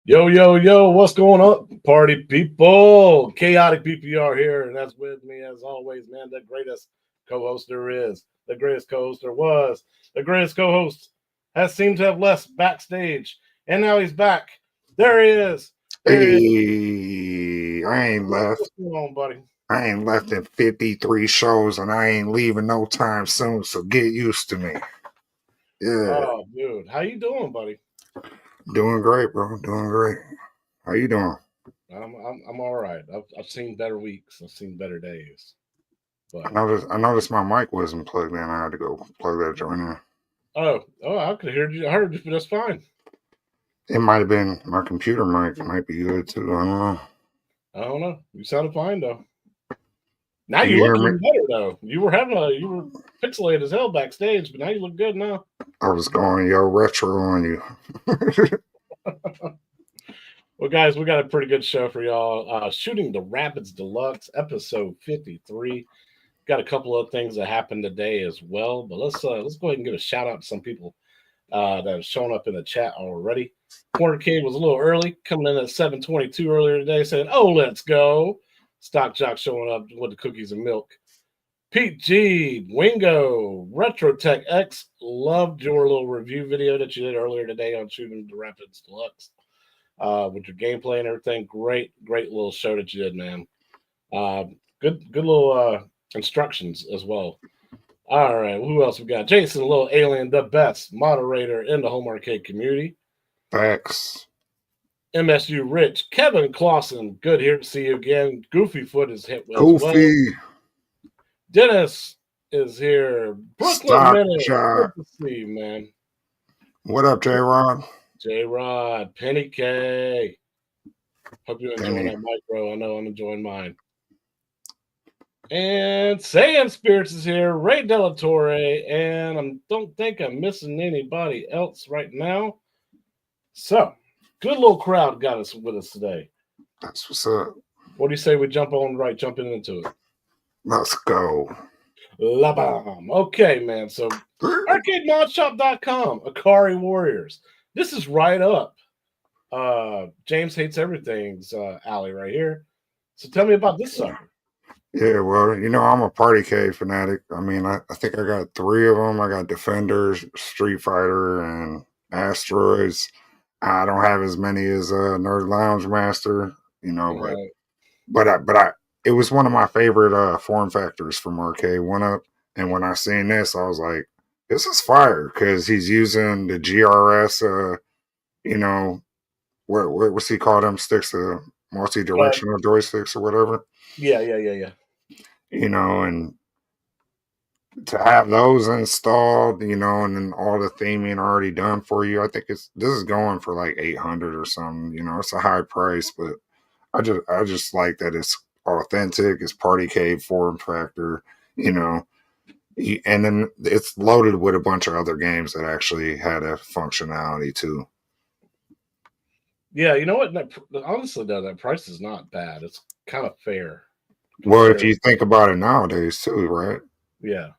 Yo, yo, yo, what's going on, party people? Chaotic PPR here, and that's with me, as always, man, the greatest co-host there is, the greatest co-host there was, the greatest co-host has seemed to have left backstage, and now he's back. There he is. Hey, I ain't left. What's going on, buddy? I ain't left in 53 shows, and I ain't leaving no time soon, so get used to me. Yeah. Oh, dude, how you doing, buddy? Doing great, bro. Doing great. How you doing? I'm all right. I've seen better weeks. I've seen better days. But I noticed my mic wasn't plugged in. I had to go plug that joint in. oh, I could hear you. I heard you, but that's fine. It might have been my computer mic. Might be good too. I don't know. I don't know. You sounded fine though. Now You you hear look me? even better though. You were pixelated as hell backstage, but now you look good now. I was going yoretro on you. Well, guys, we got a pretty good show for y'all. Shooting the Rapids Deluxe, episode 53. Got a couple of things that happened today as well, but let's go ahead and give a shout out to some people that have shown up in the chat already. Partycade was a little early, coming in at 7:22 earlier today, saying, "Oh, let's go." Stock Jock showing up with the cookies and milk. Pete G, Wingo, Retro Tech X, loved your little review video that you did earlier today on Shooting the Rapids Deluxe with your gameplay and everything. Great little show that you did, man. Good little instructions as well. All right, who else we got? Jason, little alien, the best moderator in the home arcade community. Facts. MSU Rich, Kevin Clausen, good here to see you again. Goofy Foot is hit as Goofy. well. Dennis is here. Brooklyn Stock Minute, Jock. good to see you, man. What up, J-Rod? J-Rod, Penny K. Hope you're enjoying Penny. that mic, bro. I know I'm enjoying mine. And Sam Spirits is here. Ray Delatorre, and I don't think I'm missing anybody else right now. So, good little crowd got us with us today. That's what's up. What do you say we jumping into it? Let's go. La bomb. Okay, man. So, arcademodshop.com, Akari Warriors. This is right up James Hates Everything's alley right here. So, tell me about this sucker. Yeah, well, I'm a Partycade fanatic. I mean, I think I got 3 of them. I got Defenders, Street Fighter, and Asteroids. I don't have as many as Nerd Lounge Master, Right. but it was one of my favorite form factors from Arcade One Up. And when I seen this, I was like, this is fire because he's using the GRS. What's he call them sticks? The multi-directional joysticks or whatever. Yeah. And to have those installed, and then all the theming already done for you, I think this is going for like 800 or something. It's a high price, but I just like that it's authentic, it's Partycade form factor, and then it's loaded with a bunch of other games that actually had a functionality too. Yeah, you know what? Honestly, though, that price is not bad. It's kind of fair. Well, if you think about it nowadays too, right? Yeah.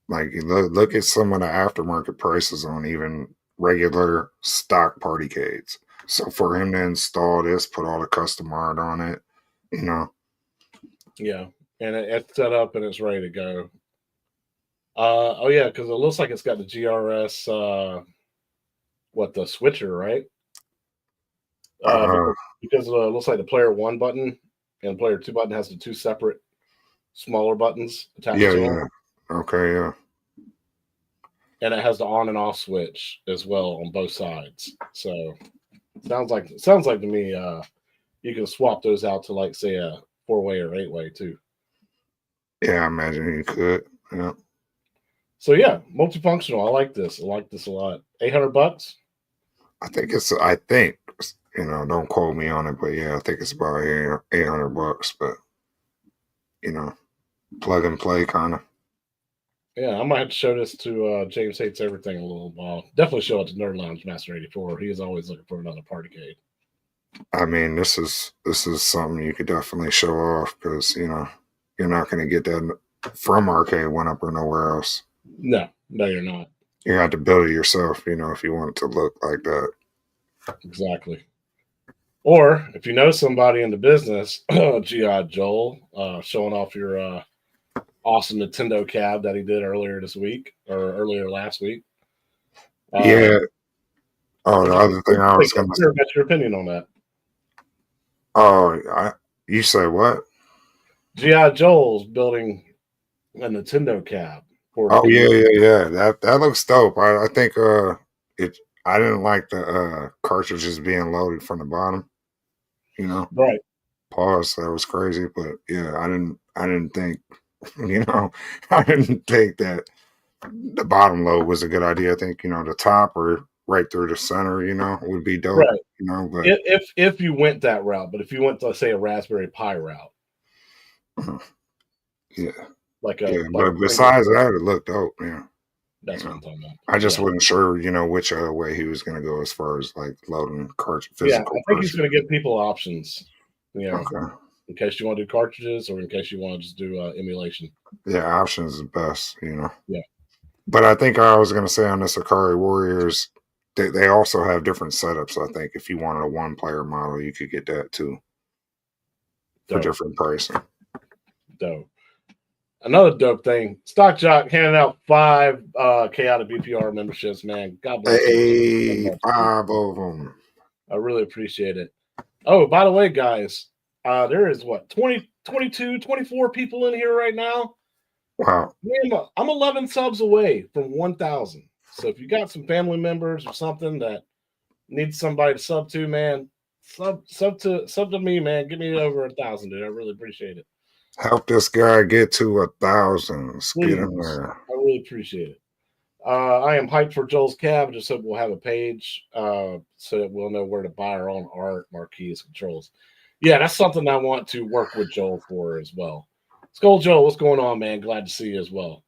Like look at some of the aftermarket prices on even regular stock Partycades. So for him to install this, put all the custom art on it, Yeah, and it's set up and it's ready to go. Oh yeah, because it looks like it's got the GRS. The switcher, right? Because it looks like the player 1 button and player 2 button has the 2 separate smaller buttons attached to it. Yeah. Okay, yeah. And it has the on and off switch as well on both sides. So sounds like to me you can swap those out to like say a 4-way or 8-way too. Yeah, I imagine you could. Yeah. So yeah, multifunctional. I like this a lot. $800. I think don't quote me on it, but yeah, I think it's about $800. But plug and play kind of. Yeah, I might have to show this to James Hates Everything a little while. Definitely show it to Nerd Lounge Master 84. He is always looking for another Partycade. I mean, this is something you could definitely show off because you're not going to get that from Arcade One Up or nowhere else. No, you're not. You have to build it yourself, if you want it to look like that. Exactly. Or if you know somebody in the business, G.I. Joel, showing off your awesome Nintendo cab that he did earlier this week or earlier last week. Yeah. Oh, the other thing I was going to say. What's your opinion on that? Oh, you say what? G.I. Joel's building a Nintendo cab. Oh yeah. That looks dope. I think it. I didn't like the cartridges being loaded from the bottom. You know, Right. pause. That was crazy, but yeah, I didn't think. You know, I didn't think that the bottom load was a good idea. I think the top or right through the center, would be dope. Right. But If you went that route, but if you went to, let's say, a Raspberry Pi route, yeah, like but besides that, it looked dope. Yeah, that's what I'm talking about. I just wasn't sure, which way he was going to go as far as like loading physical. Yeah, I think he's going to give people options. Okay. In case you want to do cartridges, or in case you want to just do emulation. Yeah, options is best. Yeah. But I think I was going to say on this Akari Warriors, they also have different setups. I think if you wanted a one-player model, you could get that too for different pricing. Dope. Another dope thing, Stock Jock handing out 5 Chaotic BPR memberships, man. God bless you. Hey, 5 of them. I really appreciate it. Oh, by the way, guys, there is 20, 22, 24 people in here right now. Wow. Man, I'm 11 subs away from 1,000. So if you got some family members or something that needs somebody to sub to, man, sub to me, man. Give me over 1,000, dude. I really appreciate it. Help this guy get to 1,000. Get him there. I really appreciate it. I am hyped for Joel's cab. Just hope we'll have a page so that we'll know where to buy our own art, marquees, controls. Yeah, that's something I want to work with Joel for as well. Skull Joel, what's going on, man? Glad to see you as well.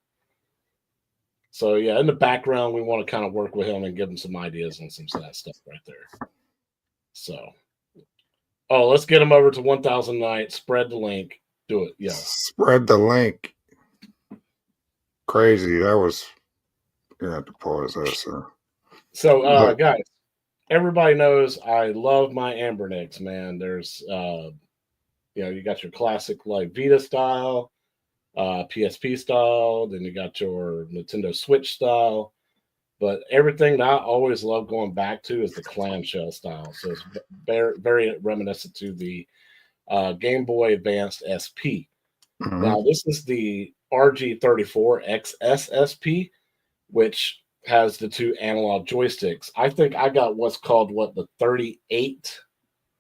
So yeah, in the background, we want to kind of work with him and give him some ideas on some of that stuff right there. So, let's get him over to 1,000 nights. Spread the link. Do it. Yeah. Spread the link. Crazy. That was. You have to pause that, sir. So, guys, everybody knows I love my Anbernics, man. There's, you got your classic like Vita style, PSP style, then you got your Nintendo Switch style. But everything that I always love going back to is the clamshell style. So it's very, very reminiscent to the Game Boy Advanced SP. Mm-hmm. Now, this is the RG34XS SP, which has the 2 analog joysticks. I think I got what's called the 38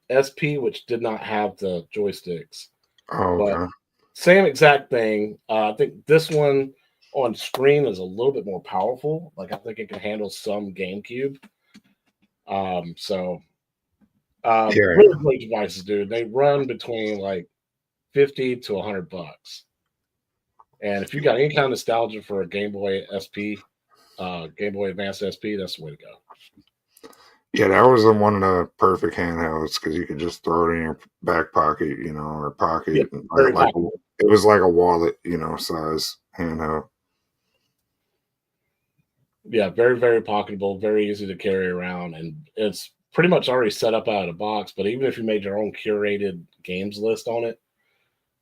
SP, which did not have the joysticks. Oh, okay. But same exact thing. I think this one on screen is a little bit more powerful. Like I think it can handle some GameCube. Really great devices, dude. They run between like $50 to $100. And if you got any kind of nostalgia for a Game Boy SP, Game Boy Advanced SP, that's the way to go. Yeah, that was one of the perfect handhelds because you could just throw it in your back pocket, or pocket. Yeah, it was like a wallet, size handheld. Yeah, very, very pocketable, very easy to carry around, and it's pretty much already set up out of the box. But even if you made your own curated games list on it,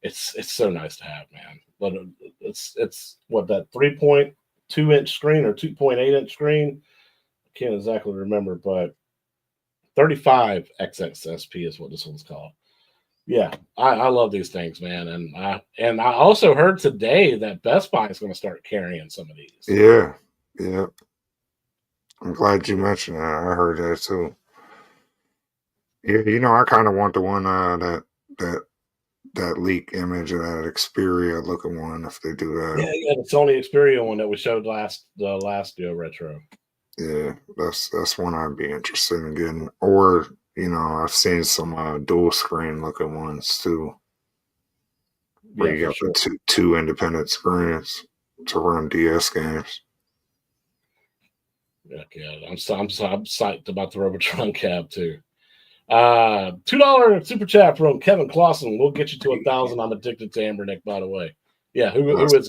it's so nice to have, man. But it's what, that 3.2-inch screen or 2.8-inch screen. I can't exactly remember, but 35 XXSP is what this one's called. Yeah, I love these things, man, and I also heard today that Best Buy is going to start carrying some of these. Yeah. I'm glad you mentioned that. I heard that too. Yeah, I kind of want the one that leak image of that Xperia looking one if they do that. Yeah, the Sony Xperia one that we showed the last retro. Yeah, that's one I'd be interested in getting. Or, I've seen some dual screen looking ones too. Where you got the two independent screens to run DS games. Yeah, I'm psyched about the Robotron cab too. $2 super chat from Kevin Clausen. We'll get you to 1,000. I'm addicted to Anbernic, by the way. Yeah, who is it?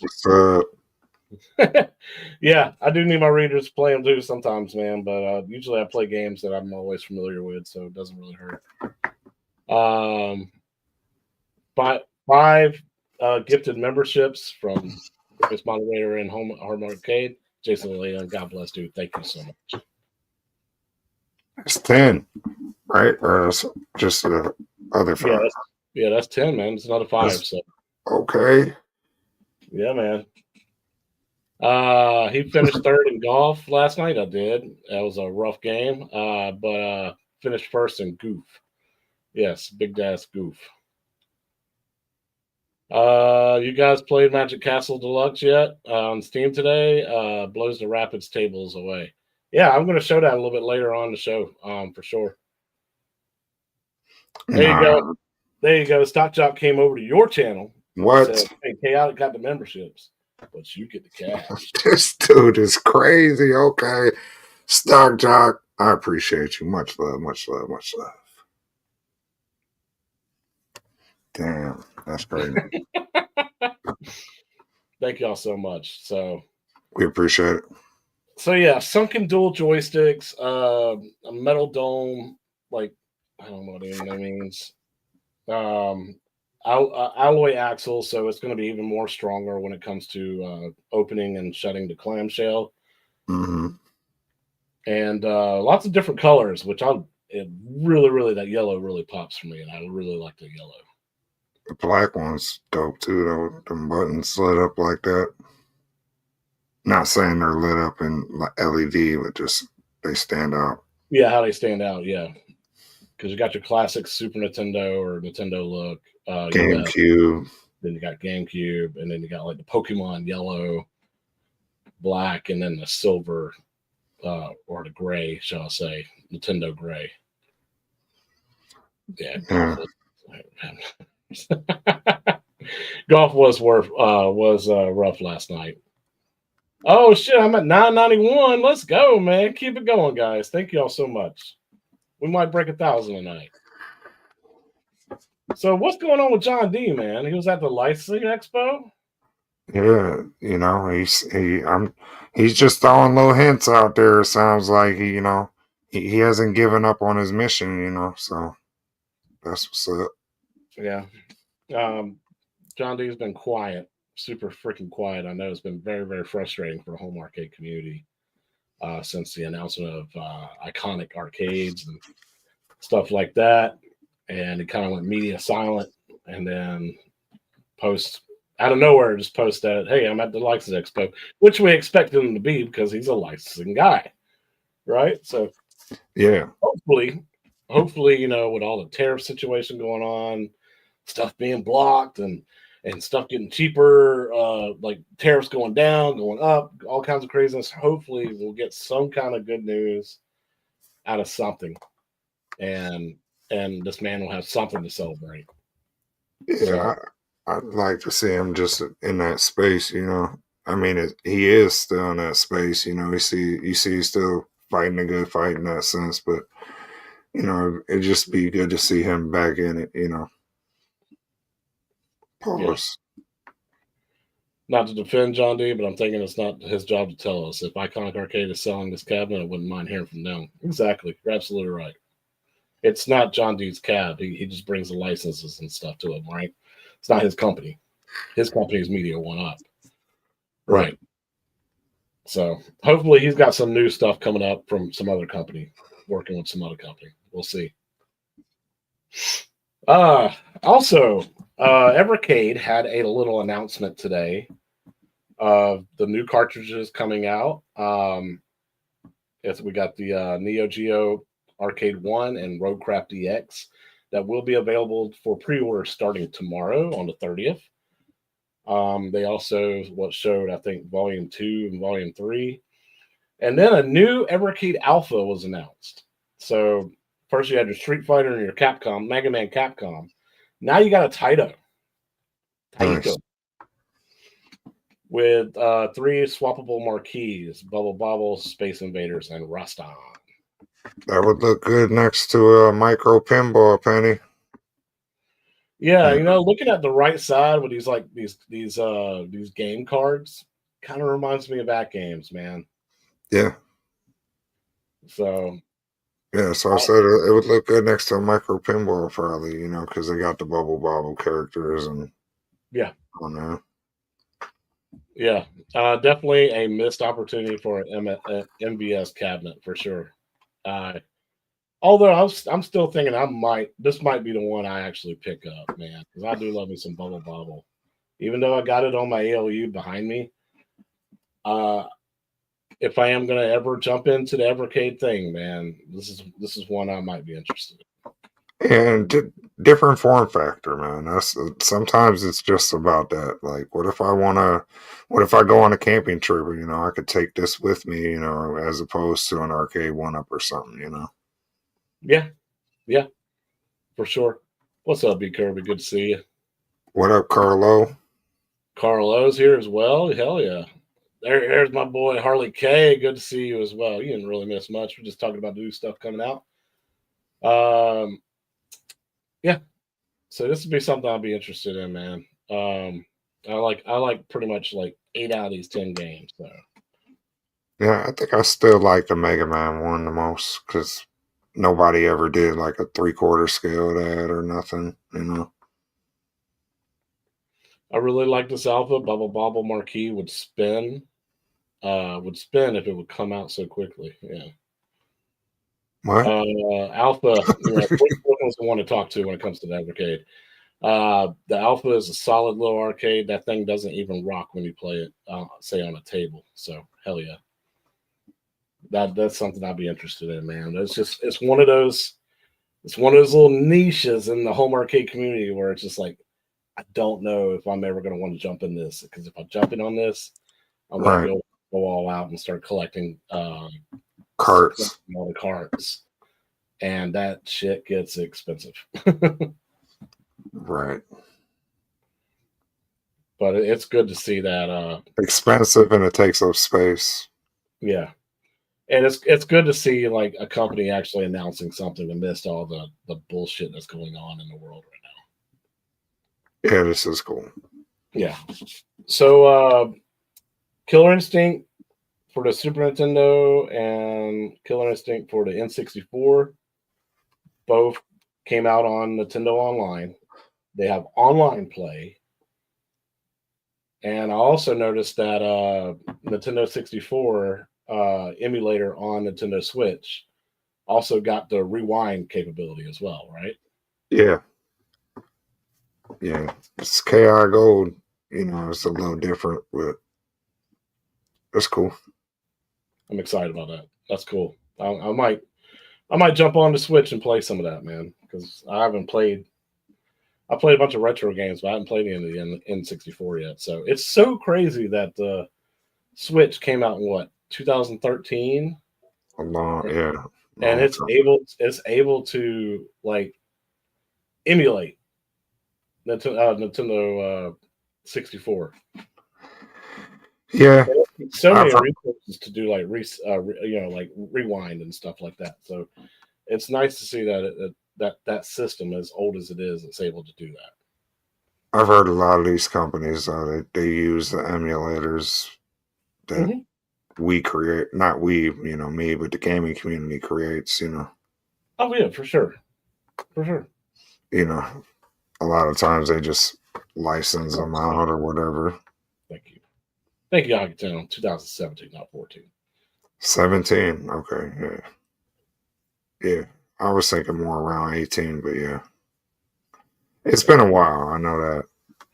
Yeah, I do need my readers to play them too sometimes, man. But usually I play games that I'm always familiar with, so it doesn't really hurt. Um, five gifted memberships from previous moderator and home arcade, Jason Leon. God bless, dude. Thank you so much. It's 10, right? Or just the other 5? That's 10, man. It's another 5. So okay. Yeah, man. He finished third in golf last night. I did. That was a rough game. But finished first in goof. Yes, big ass goof. You guys played Magic Castle Deluxe yet on Steam today? Blows the Rapids tables away. Yeah, I'm going to show that a little bit later on the show, for sure. There you go. There you go. Stock Jock came over to your channel. What? Said, hey, Chaotic got the memberships, but you get the cash. This dude is crazy. Okay. Stock Jock, I appreciate you. Much love, much love, much love. Damn, that's crazy. Thank y'all so much. So we appreciate it. So yeah, sunken dual joysticks, a metal dome, like I don't know what that means. Alloy axle, so it's going to be even more stronger when it comes to opening and shutting the clamshell. Mm-hmm. And lots of different colors, which really that yellow really pops for me, and I really like the yellow. The black one's dope too, though. The buttons lit up like that. Not saying they're lit up in LED, but just they stand out. Yeah, how they stand out, yeah. Because you got your classic Super Nintendo or Nintendo look. GameCube. Then you got GameCube, and then you got like the Pokemon yellow, black, and then the silver, or the gray, shall I say, Nintendo gray. Yeah. Golf was rough last night. Oh shit, I'm at 991. Let's go, man. Keep it going, guys. Thank you all so much. We might break 1,000 tonight. So what's going on with John D, man? He was at the licensing expo? Yeah, you know, he's just throwing little hints out there. It sounds like he hasn't given up on his mission, so that's what's up. Yeah. John D's been quiet, super freaking quiet. I know it's been very, very frustrating for the home arcade community since the announcement of iconic arcades and stuff like that. And it kind of went media silent, and then out of nowhere just post that, hey, I'm at the licensing expo, which we expected him to be because he's a licensing guy, right? So yeah, hopefully, with all the tariff situation going on, stuff being blocked and stuff getting cheaper, like tariffs going down, going up, all kinds of craziness. Hopefully we'll get some kind of good news out of something, and this man will have something to celebrate. Yeah, so, I'd like to see him just in that space, I mean, he is still in that space, you see he's still fighting a good fight in that sense, but it'd just be good to see him back in it, Pause. Yeah. Not to defend John D, but I'm thinking it's not his job to tell us. If Iconic Arcade is selling this cabinet, I wouldn't mind hearing from them. Exactly. You're absolutely right. It's not John D's cab. He just brings the licenses and stuff to him, right? It's not his company. His company is Media One Up. Right. So hopefully he's got some new stuff coming up from some other company, working with some other company. We'll see. Also, EVERCADE had a little announcement today of the new cartridges coming out. Yes, we got the Neo Geo Arcade 1 and Roadcraft DX that will be available for pre-order starting tomorrow on the 30th. They also showed, I think, Volume 2 and Volume 3. And then a new EVERCADE Alpha was announced. So first you had your Street Fighter and your Capcom, Mega Man Capcom. Now you got a Taito. Nice. With 3 swappable marquees, Bubble Bobble, Space Invaders, and Rastan. That would look good next to a micro pinball, Penny. Yeah, looking at the right side with these game cards, kind of reminds me of AtGames, man. Yeah. So Yeah, so I said it would look good next to a micro pinball, probably, you know, because they got the bubble bobble characters and Yeah, on there. yeah, definitely a missed opportunity for an MVS cabinet for sure. Uh, Although I'm still thinking this might be the one I actually pick up, man, because I do love me some bubble bobble. Even though I got it on my ALU behind me, uh, if I am gonna ever jump into the EVERCADE thing, man, this is one I might be interested in. And different form factor, man. That's sometimes it's just about that. Like, what if I go on a camping trip? You know, I could take this with me. You know, as opposed to an arcade one up or something. You know. Yeah, yeah, for sure. What's up, B Kirby? Good to see you. What up, Carlo? Carlo's here as well. Hell yeah. There's my boy Harley K. Good to see you as well. You didn't really miss much. We're just talking about new stuff coming out. Um, yeah. So this would be something I'll be interested in, man. I like pretty much like 8 out of these 10 games. So Yeah, I think I still like the Mega Man one the most because nobody ever did like a 3/4 scale of that or nothing. You know. I really like this alpha. Bubble Bobble Marquee would spin if it would come out so quickly. Yeah. What? Alpha, which one was the one to talk to when it comes to the arcade? The Alpha is a solid little arcade. That thing doesn't even rock when you play it, say on a table. So hell yeah, that's something I'd be interested in, man. It's one of those little niches in the home arcade community where it's just like I don't know if I'm ever going to want to jump in this because if I jump in on this, I'm going to Right. go all out and start collecting Carts. all the cards, and that shit gets expensive. Right. But it's good to see that. Expensive and it takes up space. Yeah, and it's good to see like a company actually announcing something amidst all the bullshit that's going on in the world right Yeah, this is cool. now. Yeah. So Killer Instinct for the Super Nintendo and Killer Instinct for the N64 both came out on Nintendo Online. They have online play. And I also noticed that Nintendo 64 emulator on Nintendo Switch also got the rewind capability as well, right? Yeah. Yeah. It's KI Gold. You know, it's a little different, but it's cool. I'm excited about that. That's cool. I might jump on the Switch and play some of that, man, because I haven't played. I played a bunch of retro games, but I haven't played any of the N64 yet. So it's so crazy that the Switch came out in what 2013, A long, yeah, and long it's time. able to like emulate Nintendo 64. Yeah, So I've many heard, resources to do like like rewind and stuff like that. So it's nice to see that system, as old as it is, it's able to do that. I've heard a lot of these companies they use the emulators that Hmm. we create, not we, you know, me, but the gaming community creates. Oh yeah, for sure, for sure. You know, a lot of times they just license Oh, them out or whatever. thank you, Alcatel. 2017, not 14. 17, okay, yeah, yeah. I was thinking more around 18, but yeah, it's Yeah, been a while. I know that.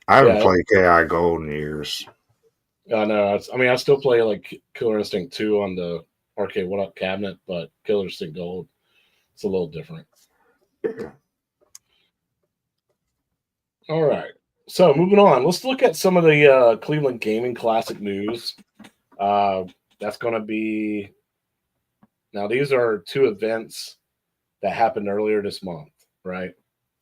I haven't yeah. played KI Gold in years. I know. I mean, I still play like Killer Instinct 2 on the arcade one up cabinet, but Killer Instinct Gold, it's a little different. Yeah. All right. So moving on, let's look at some of the Cleveland Gaming Classic news. Uh, that's going to be now. These are two events that happened earlier this month, right?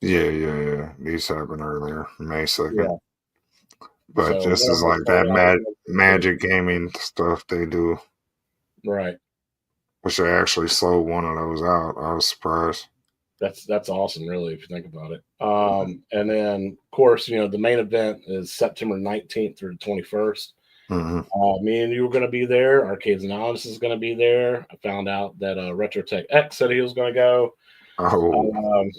Yeah. These happened earlier, May 2nd. Yeah. But So this one is of them like that started out. One of them magic gaming stuff they do, right. which they actually sold one of those out. I was surprised. That's awesome, really, if you think about it. And then, of course, the main event is September 19th through the 21st. Me and you were going to be there. Arcades Anonymous is going to be there. I found out that RetroTech X said he was going to go. Oh,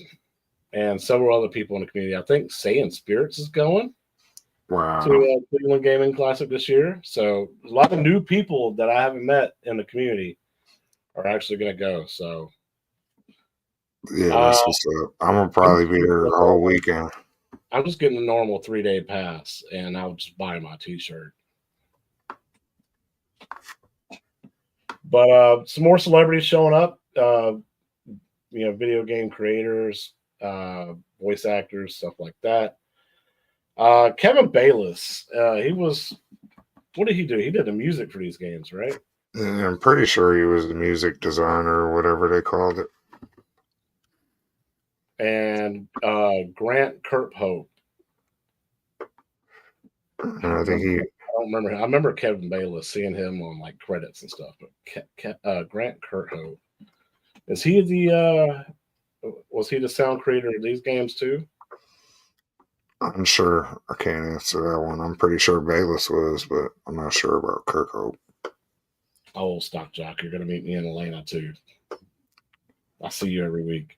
And several other people in the community. I think Saiyan Spirits is going wow. to Cleveland Gaming Classic this year. So a lot of new people that I haven't met in the community are actually going to go. So Yeah, that's what's up. I'm gonna probably be there the whole weekend. I'm just getting a normal 3-day pass, and I'll just buy my T-shirt. But some more celebrities showing up. Video game creators, voice actors, stuff like that. Kevin Bayless, he was. What did he do? He did the music for these games, right? Yeah, I'm pretty sure he was the music designer or whatever they called it. And Grant Kirkhope. And I think I don't remember. I remember Kevin Bayless, seeing him on like credits and stuff. But Grant Kirkhope, is he the? Was he the sound creator of these games too? I'm sure I can't answer that one. I'm pretty sure Bayless was, but I'm not sure about Kirkhope. Oh, stock jock, you're gonna meet me in Atlanta too. I see you every week.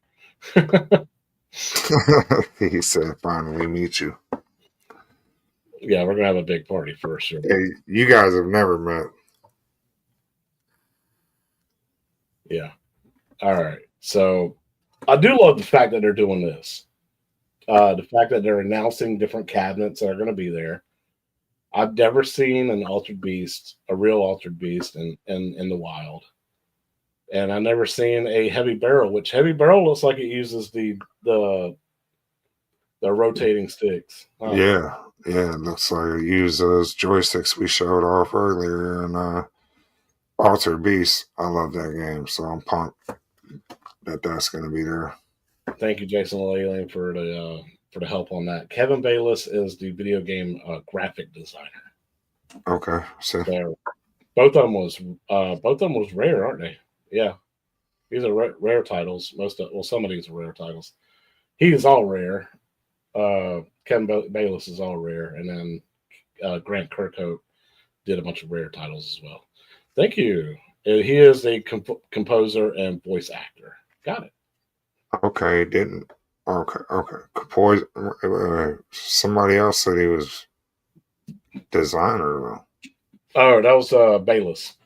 He said, "Finally meet you." Yeah, we're gonna have a big party for sure. Hey, you guys have never met. Yeah. All right. So I do love the fact that they're doing this. The fact that they're announcing different cabinets that are going to be there. I've never seen an altered beast, a real altered beast in the wild. And I've never seen a heavy barrel, which heavy barrel looks like it uses the rotating sticks. Huh? Yeah. It looks like it used those joysticks we showed off earlier in Altered Beast. I love that game, so I'm pumped that that's going to be there. Thank you, Jason Lalian, for the help on that. Kevin Bayless is the video game graphic designer. Okay, so both of them was rare, aren't they? Yeah, these are rare titles. Some of these are rare titles. He is all rare. Kevin Bayless is all rare, and then Grant Kirkhope did a bunch of rare titles as well. Thank you. He is a composer and voice actor. Got it. Okay, didn't. Okay. Somebody else said he was designer though. Oh, that was Bayless.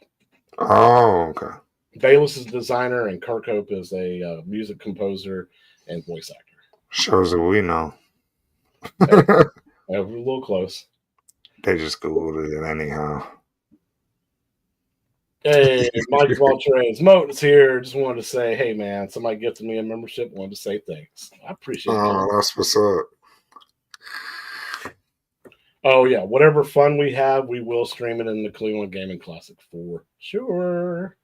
Oh, okay. Bayless is designer, and Kirkhope is a music composer and voice actor. Shows that we know. We're a little close. They just Googled it anyhow. Hey, Mike of all trades. Moten's here. Just wanted to say, hey, man, somebody gifted me a membership. Wanted to say thanks. I appreciate it. Oh, that's what's up. Oh, yeah. Whatever fun we have, we will stream it in the Cleveland Gaming Classic for sure.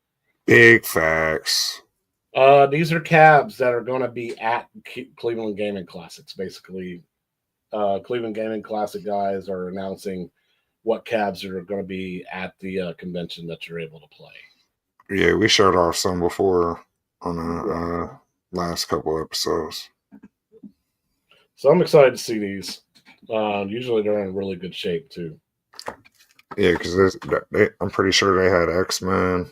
Big facts. These are cabs that are going to be at Cleveland Gaming Classics. Basically, Cleveland Gaming Classic guys are announcing what cabs are going to be at the convention that you're able to play. Yeah, we showed off some before on the last couple episodes. So I'm excited to see these. Usually they're in really good shape too. Yeah, because I'm pretty sure they had X-Men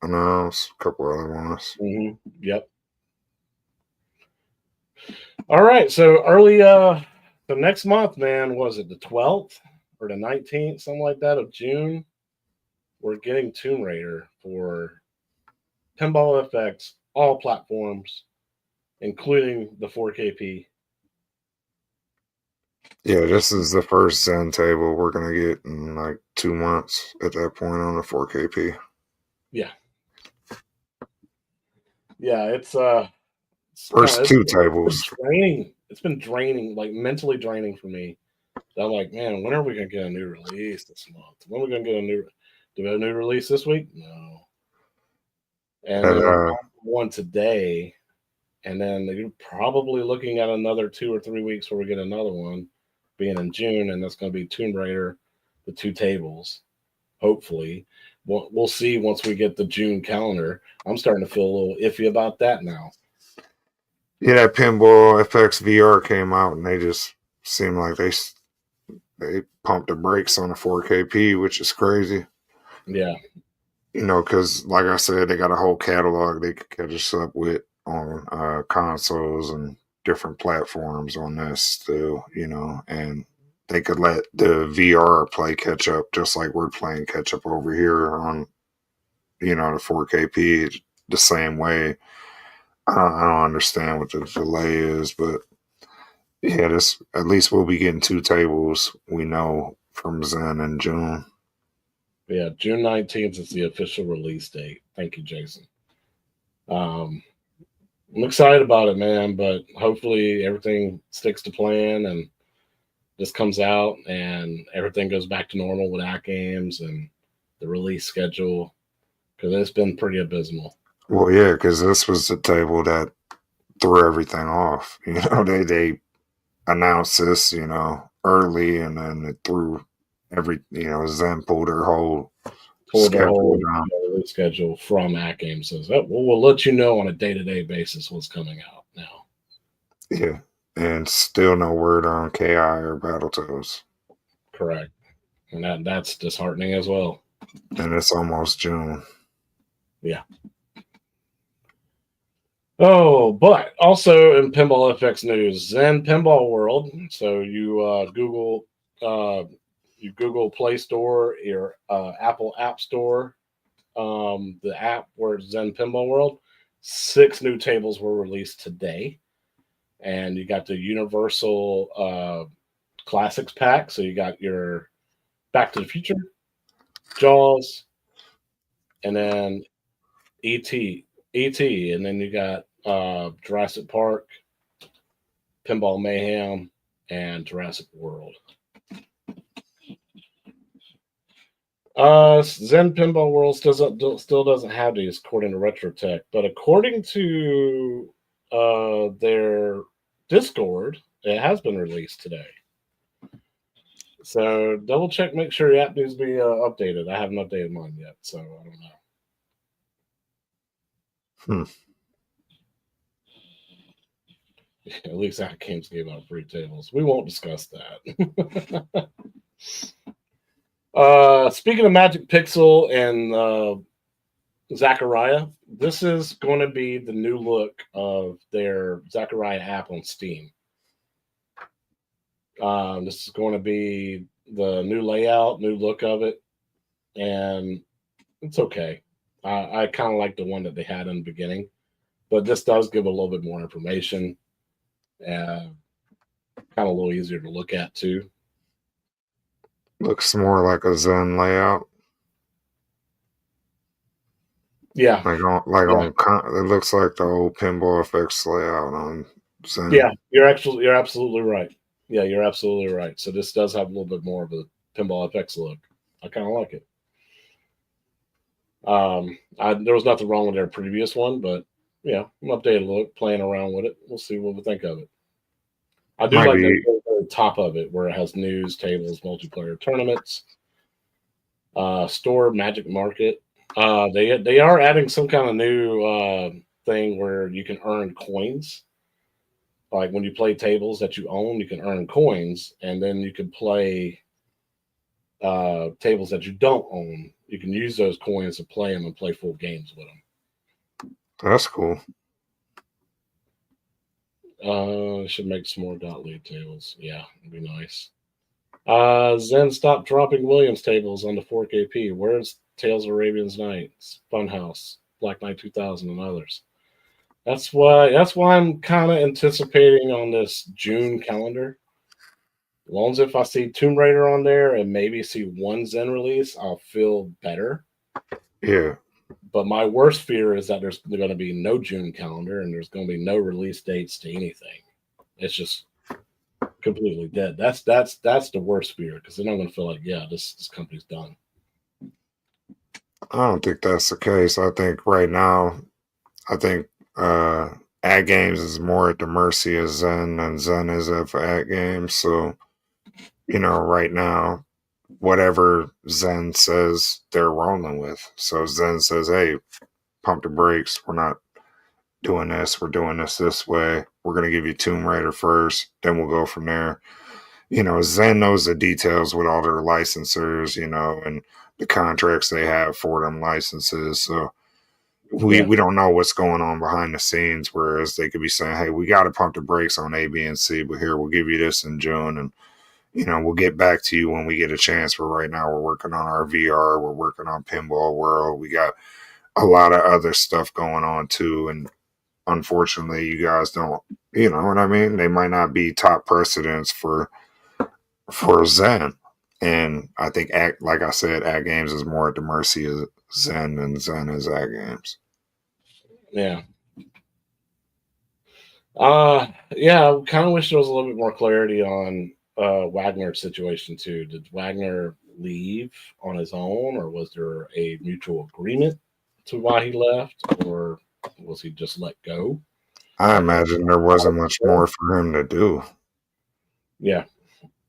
announced, a couple other ones. Mm-hmm. Yep. All right, so early the next month, man, was it the 12th or the 19th, something like that, of June? We're getting Tomb Raider for Pinball FX, all platforms, including the 4KP. Yeah, this is the first Zen table we're going to get in like 2 months at that point on the 4KP. Yeah. Yeah, it's first two tables. It's been draining, like mentally draining for me. I'm like, man, when are we going to get a new release this month? When are we going to get do we have a new release this week? No. And one today, and then you're probably looking at another 2 or 3 weeks where we get another one, being in June, and that's going to be Tomb Raider, the 2 tables. Hopefully, we'll see once we get the June calendar. I'm starting to feel a little iffy about that now. Yeah, that Pinball FX VR came out, and they just seemed like they they pumped the brakes on the 4KP, which is crazy. Yeah. Because like I said, they got a whole catalog they could catch us up with on consoles and different platforms on this still, and they could let the VR play catch up just like we're playing catch up over here on, the 4KP the same way. I don't understand what the delay is, but yeah, this at least we'll be getting 2 tables. We know from Zen in June. Yeah, June 19th is the official release date. Thank you, Jason. I'm excited about it, man, but hopefully everything sticks to plan and this comes out and everything goes back to normal with AtGames and the release schedule, because it's been pretty abysmal. Well, yeah, because this was the table that threw everything off. They announced this, early, and then it threw Zen pulled their whole schedule down. Release schedule from AtGames. Says, oh, well, we'll let you know on a day-to-day basis what's coming out now. Yeah, and still no word on KI or Battletoads. Correct, and that's disheartening as well. And it's almost June. Yeah. Oh, but also in Pinball FX news, Zen Pinball World. So you Google Play Store, your Apple App Store, the app where it's Zen Pinball World. 6 new tables were released today, and you got the Universal Classics pack. So you got your Back to the Future, Jaws, and then E.T., and then you got Jurassic Park, Pinball Mayhem, and Jurassic World. Zen Pinball World still doesn't have these, according to RetroTech, but according to their Discord, it has been released today. So double check, make sure your app needs to be updated. I haven't updated mine yet, so I don't know. At least AtGames gave out free tables. We won't discuss that. Speaking of Magic Pixel and ZACCARIA, this is going to be the new look of their ZACCARIA app on Steam. This is going to be the new layout, new look of it, and it's okay. I kind of like the one that they had in the beginning, but this does give a little bit more information. Kind of a little easier to look at too. Looks more like a Zen layout. Yeah, it looks like the old Pinball FX layout on Zen. Yeah, you're absolutely right. Yeah, you're absolutely right. So this does have a little bit more of a Pinball FX look. I kind of like it. There was nothing wrong with their previous one, but an updated look, playing around with it. We'll see what we think of it. I do like the top of it where it has news, tables, multiplayer tournaments, store, Magic Market. They are adding some kind of new thing where you can earn coins. Like when you play tables that you own, you can earn coins, and then you can play tables that you don't own. You can use those coins to play them and play full games with them. That's cool. Should make some more .lead tables. Yeah, it'd be nice. Zen stopped dropping Williams tables on the 4KP. Where's Tales of Arabian's Nights, Funhouse, Black Knight 2000, and others? That's why I'm kind of anticipating on this June calendar. As long as if I see Tomb Raider on there and maybe see one Zen release, I'll feel better. Yeah. But my worst fear is that there's going to be no June calendar and there's going to be no release dates to anything. It's just completely dead. That's the worst fear, because then I'm going to feel like, this company's done. I don't think that's the case. I think right now, AtGames is more at the mercy of Zen than Zen is at AtGames. So, right now, whatever Zen says, they're rolling with. So Zen says, hey, pump the brakes. We're not doing this. We're doing this way. We're going to give you Tomb Raider first. Then we'll go from there. Zen knows the details with all their licensors, and the contracts they have for them licenses. So Yeah. we don't know what's going on behind the scenes. Whereas they could be saying, "Hey, we got to pump the brakes on A, B, and C, but here we'll give you this in June, and we'll get back to you when we get a chance." But right now, we're working on our VR. We're working on Pinball World. We got a lot of other stuff going on too, and unfortunately, you guys don't. You know what I mean? They might not be top precedents for Zen. And I think, like I said, AtGames is more at the mercy of Zen than Zen is AtGames. Yeah. Yeah, I kind of wish there was a little bit more clarity on Wagner's situation too. Did Wagner leave on his own, or was there a mutual agreement to why he left, or was he just let go? I Like, imagine there wasn't much more for him to do. yeah,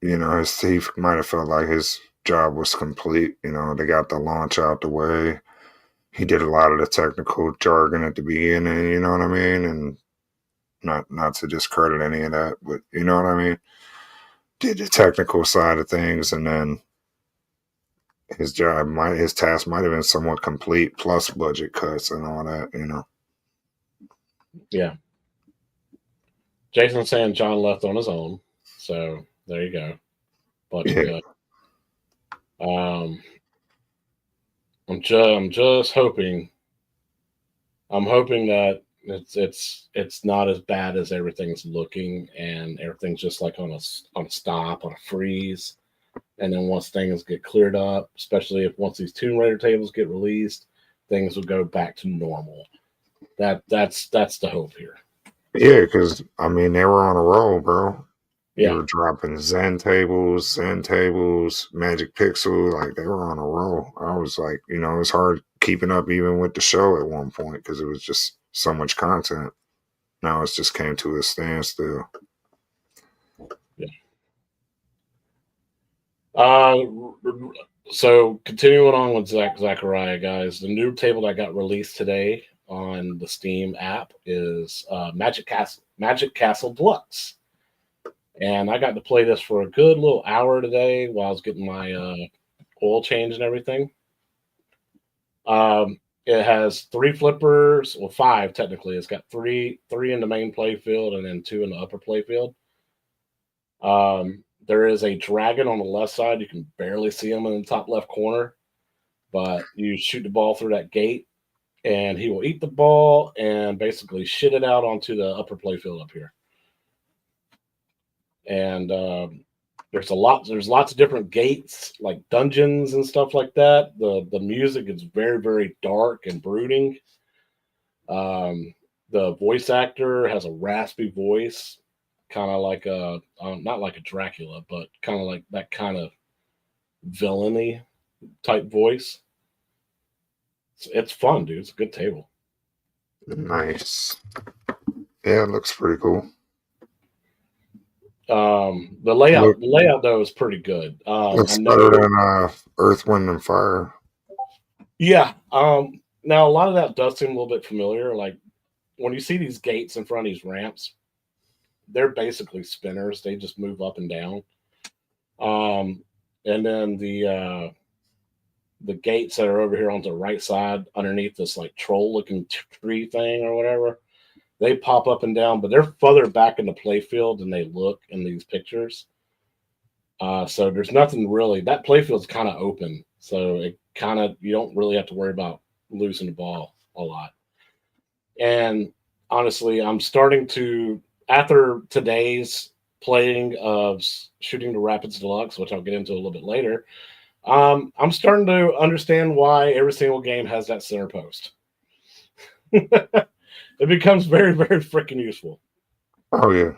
He might have felt like his job was complete. They got the launch out the way. He did a lot of the technical jargon at the beginning, you know what I mean? And not to discredit any of that, but you know what I mean? Did the technical side of things, and then his task might have been somewhat complete, plus budget cuts and all that. yeah. Jason's saying John left on his own, so there you go. Budget Yeah, cut. Um, I'm just hoping. I'm hoping that it's not as bad as everything's looking, and everything's just like on a stop, on a freeze. And then once things get cleared up, especially if once these Tomb Raider tables get released, things will go back to normal. That's the hope here. yeah, because I mean they were on a roll, bro. You Yeah, were dropping Zen tables, Magic Pixel, like they were on a roll. I was like, it was hard keeping up even with the show at one point because it was just so much content. Now it's just came to a standstill. yeah. Uh, so continuing on with ZACCARIA, guys, the new table that got released today on the Steam app is Magic Castle Deluxe. And I got to play this for a good little hour today while I was getting my oil change and everything. It has 3 flippers, well, 5 technically. It's got three in the main play field and then 2 in the upper play field. There is a dragon on the left side. You can barely see him in the top left corner, but you shoot the ball through that gate, and he will eat the ball and basically shit it out onto the upper play field up here. And there's lots of different gates, like dungeons and stuff like that. The music is very, very dark and brooding. The voice actor has a raspy voice, kind of like a not like a Dracula, but kind of like that kind of villainy type voice. It's fun, dude. It's a good table. Nice. Yeah, it looks pretty cool. The layout Look, the layout though is pretty good. I looks better know. than Earth, Wind, and Fire. Yeah. Now a lot of that does seem a little bit familiar. Like when you see these gates in front of these ramps, they're basically spinners. They just move up and down. And then the gates that are over here on the right side, underneath this like troll looking tree thing or whatever, they pop up and down, but they're further back in the playfield than they look in these pictures. So there's nothing really. That playfield's kind of open, so it kind of you don't really have to worry about losing the ball a lot. And honestly, I'm starting to after today's playing of shooting the Rapids Deluxe, which I'll get into a little bit later. I'm starting to understand why every single game has that center post. It becomes very, very freaking useful. Oh yeah.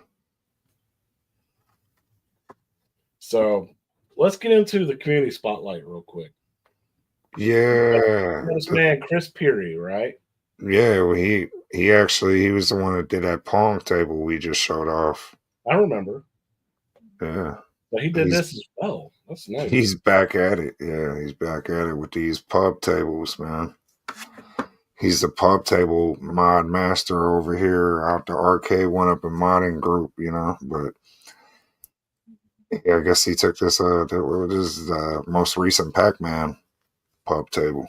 So let's get into the community spotlight real quick. Yeah. This man, Chris Peary, right? Yeah, well, he was the one that did that Pong table we just showed off. I remember. Yeah. But he did He's this as well. That's nice. he's back at it. Yeah, he's back at it with these pub tables, man. He's the pub table mod master over here out the arcade one up in modding group, but Yeah, I guess he took this. What is most recent Pac-Man pub table?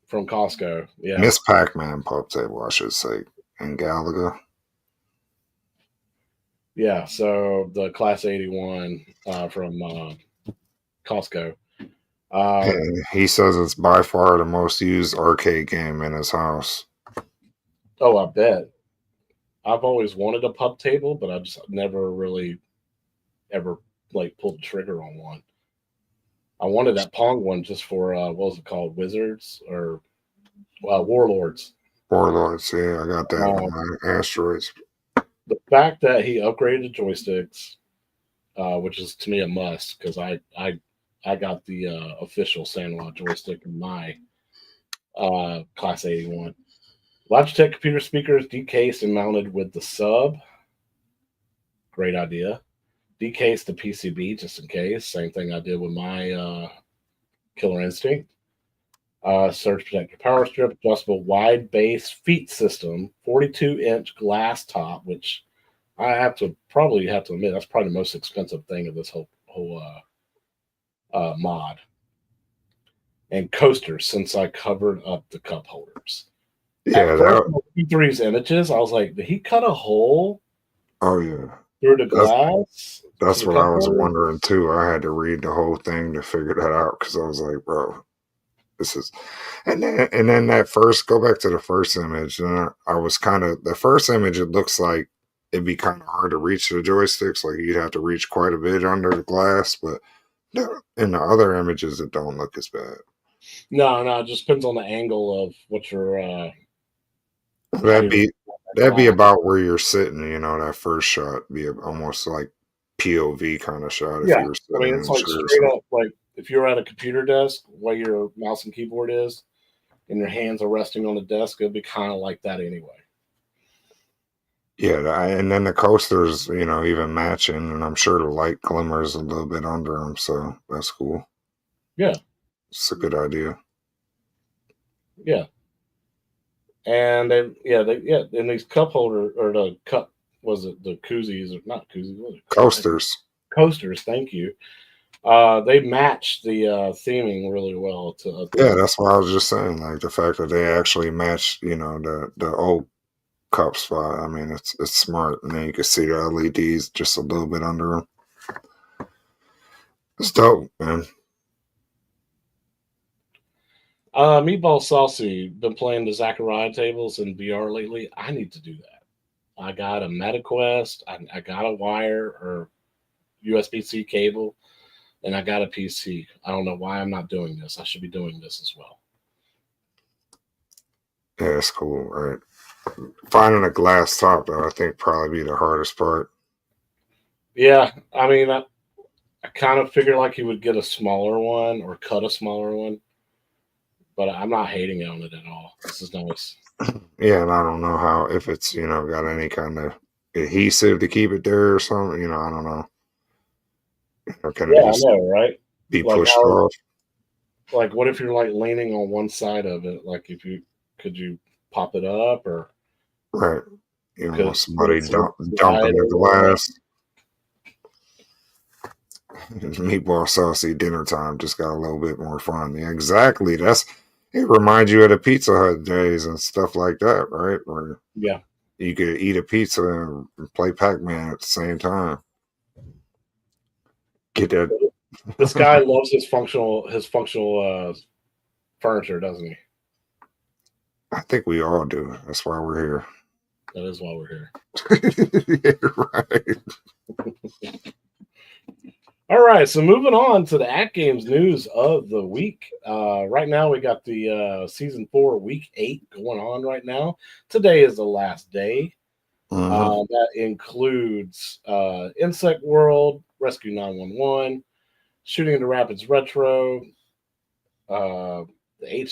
from Costco. Yeah. Miss Pac-Man pub table, I should say, in Galaga. Yeah. So the Class 81 from Costco. And he says it's by far the most used arcade game in his house. Oh, I bet. I've always wanted a pub table, but I just never really ever like pulled the trigger on one. I wanted that Pong one just for what was it called, Wizards or Warlords. Warlords, yeah, I got that on Um, my asteroids. the fact that he upgraded the joysticks, which is to me a must because I got the official Sandlot joystick in my Class 81. Logitech computer speakers decased and mounted with the sub. Great idea. Decased the PCB just in case. Same thing I did with my Killer Instinct. Surge protector power strip, adjustable wide base feet system, 42-inch glass top, which I probably have to admit that's probably the most expensive thing of this whole mod. And coasters, since I covered up the cup holders. Yeah, At first, P3's images, I was like, did he cut a hole oh yeah, through the that's glass to that's the what cup I was holder? wondering too. I had to read the whole thing to figure that out because I was like, bro, this is, and then that first go back to the first image, and I was kind of the first image. It looks like it'd be kind of hard to reach the joysticks, like you'd have to reach quite a bit under the glass. But no, in the other images, it don't look as bad. No, it just depends on the angle of what you're how That'd you're be that that'd be glass. about where you're sitting. You know, that first shot be almost like POV kind of shot if Yeah, you were I sitting mean in it's a like chair or straight something. up like if you're at a computer desk where your mouse and keyboard is, and your hands are resting on the desk, it'll be kind of like that anyway. Yeah, and then the coasters, even matching, and I'm sure the light glimmers a little bit under them, so that's cool. Yeah, It's a good idea. yeah, and and these cup holder or the cup was it the koozies or not koozies? What was it called? Coasters. Coasters. Thank you. They match the theming really well to Yeah, the. that's what I was just saying. Like the fact that they actually match, the old cup spot. I mean, it's smart, and then you can see the LEDs just a little bit under them. It's dope, man. Meatball Saucy been playing the ZACCARIA tables in VR lately. I need to do that. I got a MetaQuest. I got a wire or USB-C cable, and I got a PC. I don't know why I'm not doing this. I should be doing this as well. Yeah, it's cool, right? Finding a glass top, though, I think probably be the hardest part. Yeah, I mean, I kind of figured like he would get a smaller one or cut a smaller one, but I'm not hating on it at all. This is nice. Yeah, and I don't know how if it's got any kind of adhesive to keep it there or something. I don't know. Or can it Yeah, I just know, right? be Like pushed how, off? like what if you're like leaning on one side of it? Like if you could you pop it up or Right. You don't could want somebody it dumping slide the or glass. Meatball saucy dinner time just got a little bit more fun. Yeah, exactly. It reminds you of the Pizza Hut days and stuff like that, right? Where yeah. you could eat a pizza and play Pac-Man at the same time. Get that. This guy loves his functional furniture, doesn't he? I think we all do. That's why we're here. That is why we're here. Yeah, right. All right, so moving on to the AtGames news of the week. Right now, we got the season 4, week 8 going on right now. Today is the last day. Mm-hmm. That includes Insect World, Rescue 911, Shooting in the Rapids Retro, the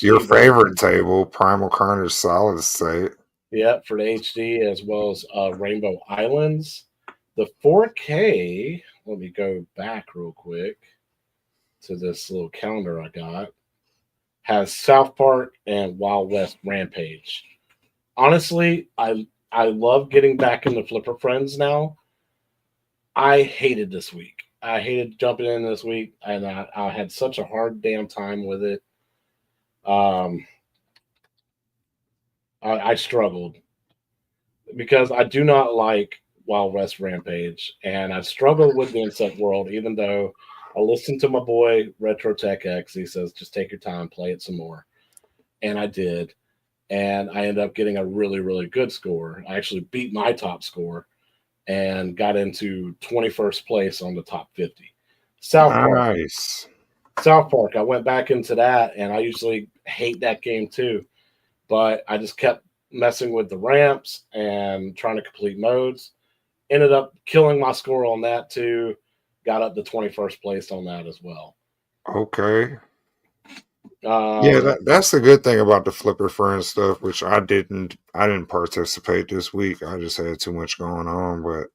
Your HD favorite version. table, Primal Carnage Solid State. Yeah, for the HD as well as Rainbow Islands. The 4K, let me go back real quick to this little calendar I got, has South Park and Wild West Rampage. Honestly, I love getting back into Flipper Friends now. I hated this week. I hated jumping in this week, and I had such a hard damn time with it. Um, I struggled because I do not like Wild West Rampage, and I struggle with the Insect World, even though I listened to my boy Retro Tech X. He says, just take your time, play it some more. And I did. And I ended up getting a really, really good score. I actually beat my top score and got into 21st place on the top 50. South Park. Nice. South Park. I went back into that, and I usually hate that game too. But I just kept messing with the ramps and trying to complete modes. Ended up killing my score on that too. Got up to 21st place on that as well. Okay. Yeah, Um, that's the good thing about the Flipper Friends stuff, which I didn't participate this week. I just had too much going on. But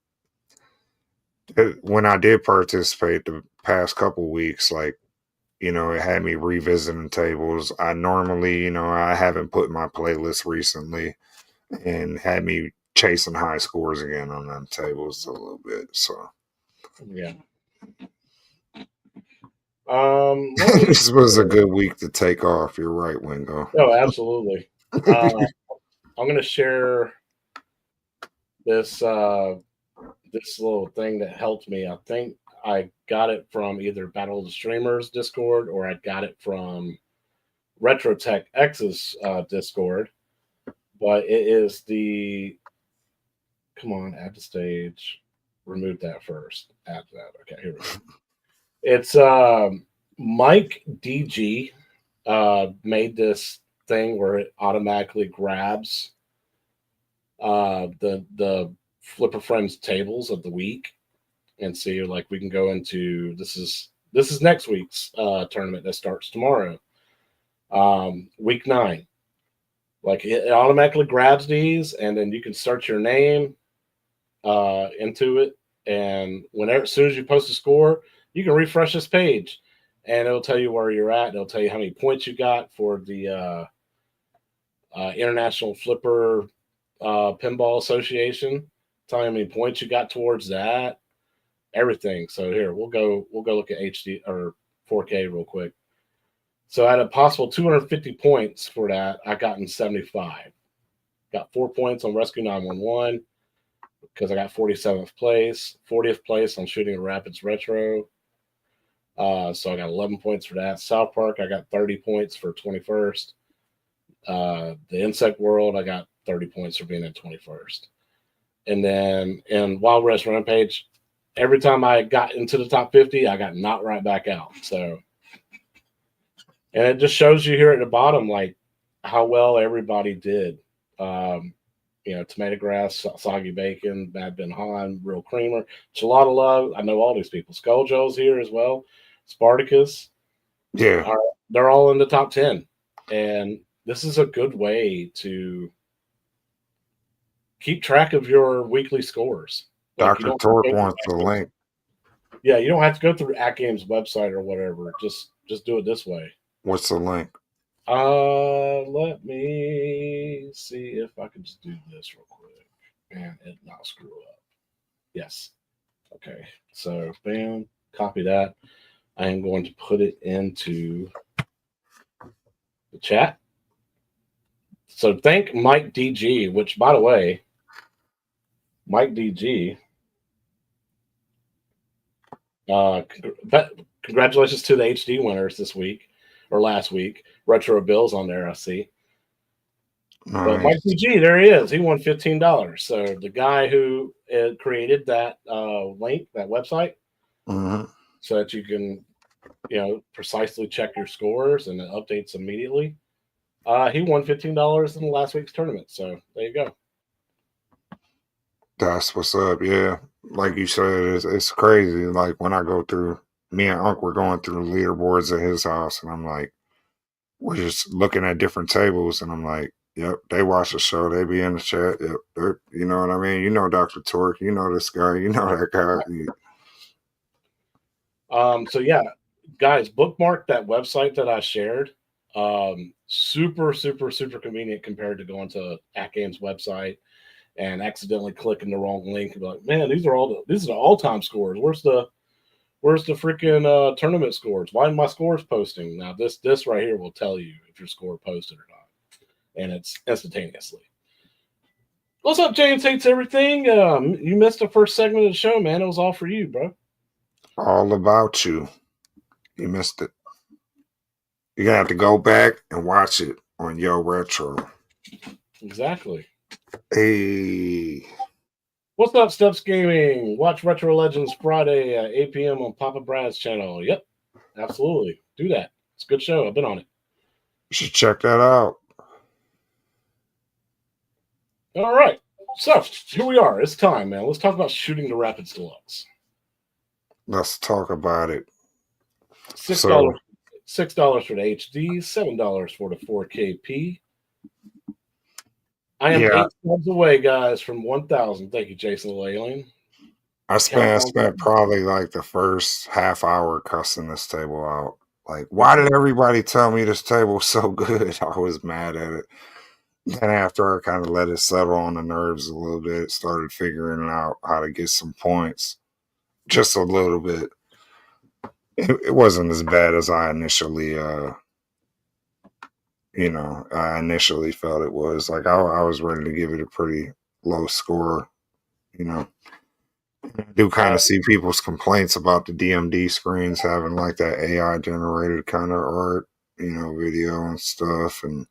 when I did participate the past couple weeks, like, you know, it had me revisiting tables. I normally, you know, I haven't put in my playlist recently, and had me chasing high scores again on them tables a little bit. So yeah. Let me. this was a good week to take off. You're right, Wingo. Oh, absolutely. I'm going to share this this little thing that helped me. I think I got it from either Battle of the Streamers Discord, or I got it from Retro Tech X's Discord. But it is the, come on, add to stage. Remove that first. Add that. Okay, here we go. It's Mike DG made this thing where it automatically grabs the Flipper Friends tables of the week, and see, like, we can go into, this is next week's tournament that starts tomorrow, week 9. Like, it automatically grabs these, and then you can search your name into it, and whenever, as soon as you post a score, you can refresh this page, and it'll tell you where you're at. It'll tell you how many points you got for the International Flipper Pinball Association. Tell you how many points you got towards that. Everything. So here, we'll go look at HD or 4K real quick. So at a possible 250 points for that, I got in 75. Got 4 points on Rescue 911 because I got 47th place, 40th place on Shooting a Rapids Retro. So I got 11 points for that. South Park, I got 30 points for 21st. The Insect World, I got 30 points for being in 21st. And then in Wild West Rampage, every time I got into the top 50, I got knocked right back out. So, and it just shows you here at the bottom, like, how well everybody did. You know, Tomato Grass, Soggy Bacon, Bad Ben Han, Real Creamer, Gelato Love. I know all these people. Skull Joe's here as well. Spartacus. Yeah, They're all in the top 10. And this is a good way to keep track of your weekly scores. Like, Dr. Torque wants the link. Yeah, you don't have to go through AtGames website or whatever. Just do it this way. What's the link? Let me see if I can just do this real quick and it not screw up. Yes. Okay. So, bam, copy that. I am going to put it into the chat. So thank Mike DG, which, by the way, Mike DG, congratulations to the HD winners this week or last week. Retro Bills on there, I see. Nice. But Mike DG, there he is. He won $15. So the guy who created that link, that website, so that you can, you know, precisely check your scores and it updates immediately. He won $15 in the last week's tournament. So there you go. That's what's up. Yeah, like you said, it's crazy. Like, when I go through, me and Unc were going through leaderboards at his house, and I'm like, we're just looking at different tables, and I'm like, yep, they watch the show, they be in the chat. Yep, you know what I mean? You know Dr. Torque, you know this guy, you know that guy. So yeah, guys, bookmark that website that I shared. Super convenient compared to going to AtGames website and accidentally clicking the wrong link and be like, man, these are the all-time scores. Where's Where's the freaking tournament scores? Why aren't my scores posting? Now this right here will tell you if your score posted or not, and it's instantaneously. What's up, James Hates Everything? You missed the first segment of the show, man. It was all for you, bro. All about you. You missed it. You're gonna have to go back and watch it on yoretro. Exactly. Hey. What's up, Steps Gaming? Watch Retro Legends Friday at 8 p.m. on Papa Brad's channel. Yep, absolutely. Do that. It's a good show. I've been on it. You should check that out. All right. So here we are. It's time, man. Let's talk about shooting the Rapids Deluxe. Let's talk about it. $6 for the HD, $7 for the 4KP. I am 8 subs away, guys, from 1,000. Thank you, Jason the Alien. I spent probably like the first half hour cussing this table out. Like, why did everybody tell me this table was so good? I was mad at it. Then after I kind of let it settle on the nerves a little bit, started figuring out how to get some points. Just a little bit. It wasn't as bad as I initially I initially felt it was. Like I was ready to give it a pretty low score, I do kind of see people's complaints about the DMD screens having like that AI generated kind of art, video and stuff, and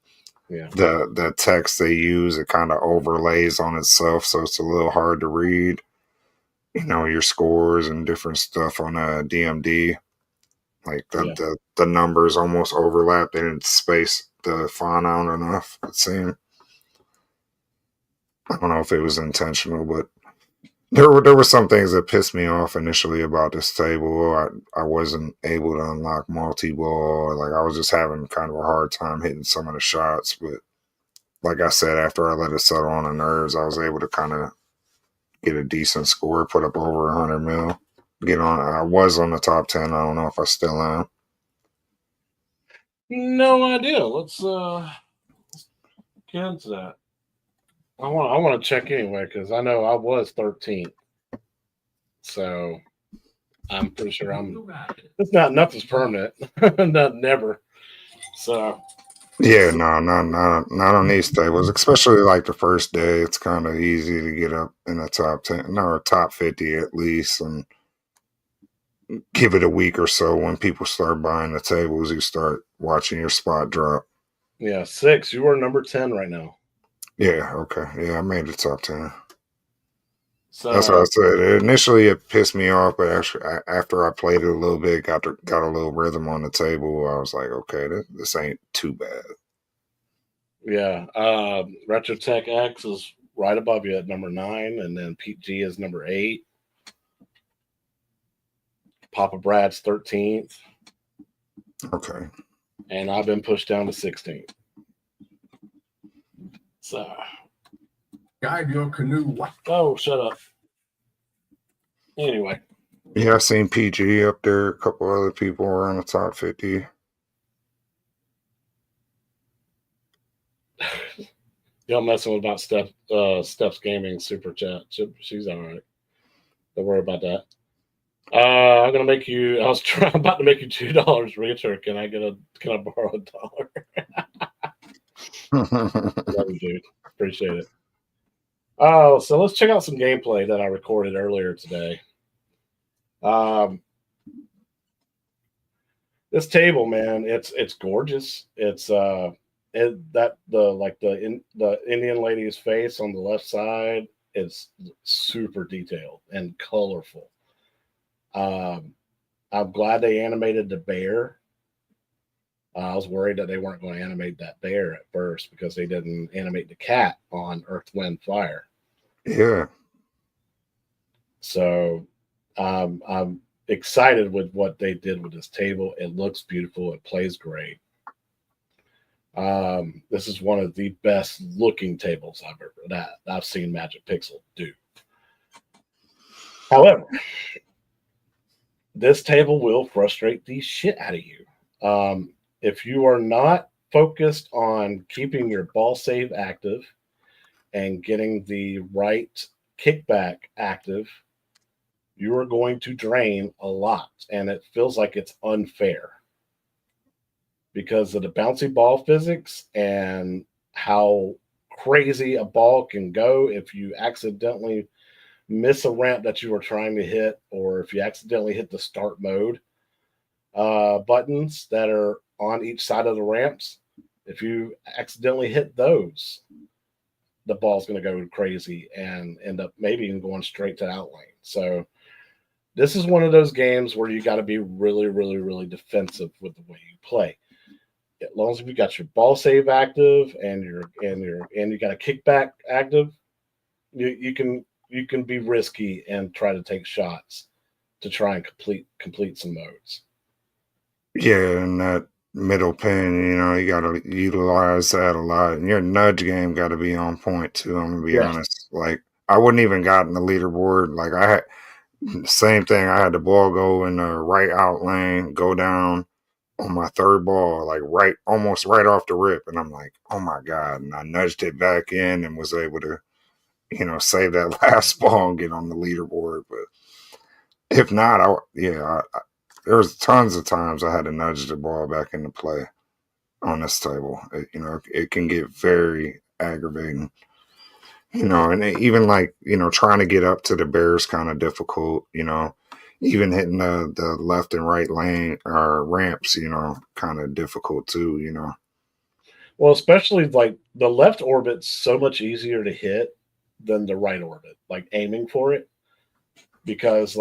the text they use, it kind of overlays on itself, so it's a little hard to read, your scores and different stuff on a DMD. Like the numbers almost overlap. They didn't space the font out enough, it seemed. I don't know if it was intentional, but there were some things that pissed me off initially about this table. I wasn't able to unlock multi-ball. Like I was just having kind of a hard time hitting some of the shots. But like I said, after I let it settle on the nerves, I was able to kind of get a decent score, put up over 100 mil. I was on the top 10. I don't know if I still am. No idea. Let's get into that. I want to check anyway because I know I was 13th, so I'm pretty sure it's nothing's permanent, never. So yeah, no, not on these tables, especially like the first day. It's kind of easy to get up in the top 10 or top 50 at least, and give it a week or so. When people start buying the tables, you start watching your spot drop. Yeah, 6. You are number 10 right now. Yeah, okay. Yeah, I made the top 10. So that's what I said. Initially, it pissed me off, but actually, after I played it a little bit, got a little rhythm on the table, I was like, okay, this ain't too bad. Yeah, RetroTech X is right above you at number 9, and then Pete G is number 8. Papa Brad's 13th. Okay. And I've been pushed down to 16th. So, guide your canoe. Oh, shut up. Anyway. Yeah, I seen PG up there. A couple other people were on the top 50. Y'all messing about Steph's Gaming super chat. She's all right. Don't worry about that. I'm gonna make you. I'm about to make you $2 richer. Can I borrow $1? Love you, dude. Appreciate it. Oh, so let's check out some gameplay that I recorded earlier today. This table, man, it's gorgeous. It's the Indian lady's face on the left side is super detailed and colorful. I'm glad they animated the bear. I was worried that they weren't going to animate that bear at first because they didn't animate the cat on Earth, Wind, Fire. Yeah. So I'm excited with what they did with this table. It looks beautiful. It plays great. This is one of the best looking tables I've seen Magic Pixel do. However, this table will frustrate the shit out of you. If you are not focused on keeping your ball save active and getting the right kickback active, you are going to drain a lot, and it feels like it's unfair because of the bouncy ball physics and how crazy a ball can go if you accidentally miss a ramp that you were trying to hit, or if you accidentally hit the start mode buttons that are on each side of the ramps. If you accidentally hit those, the ball's going to go crazy and end up maybe even going straight to out lane. So this is one of those games where you got to be really, really, really defensive with the way you play. As long as you got your ball save active and you got a kickback active, you can be risky and try to take shots to try and complete some modes. Yeah, and that middle pin, you got to utilize that a lot. And your nudge game got to be on point too. I'm gonna be Yes. honest. Like I wouldn't even gotten the leaderboard. Like I had same thing. I had the ball go in the right out lane, go down on my third ball, like almost right off the rip, and I'm like, oh my god! And I nudged it back in and was able to, save that last ball and get on the leaderboard. But if not, there was tons of times I had to nudge the ball back into play on this table. It can get very aggravating. And even like, trying to get up to the bears kind of difficult, even hitting the left and right lane or ramps, kind of difficult too, Well, especially like the left orbit's so much easier to hit than the right orbit, like aiming for it. Because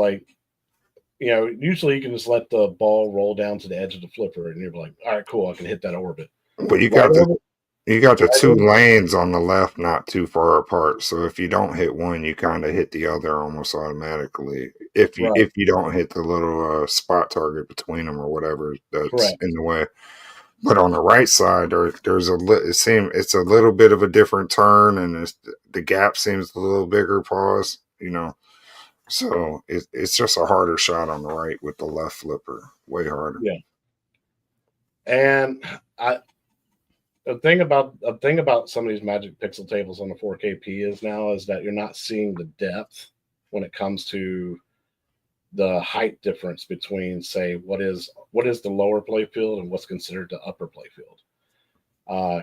usually you can just let the ball roll down to the edge of the flipper and you're like, all right, cool, I can hit that orbit. But you Right got orbit, the two orbit. lanes on the left not too far apart. So if you don't hit one, you kind of hit the other almost automatically. If you Right. if you don't hit the little spot target between them or whatever that's Correct. in the way. But on the right side, it's a little bit of a different turn, and the gap seems a little bigger. Pause, So it's just a harder shot on the right with the left flipper, way harder. Yeah. And the thing about some of these Magic Pixel tables on the 4KP is that you're not seeing the depth when it comes to the height difference between, say, what is the lower playfield and what's considered the upper playfield.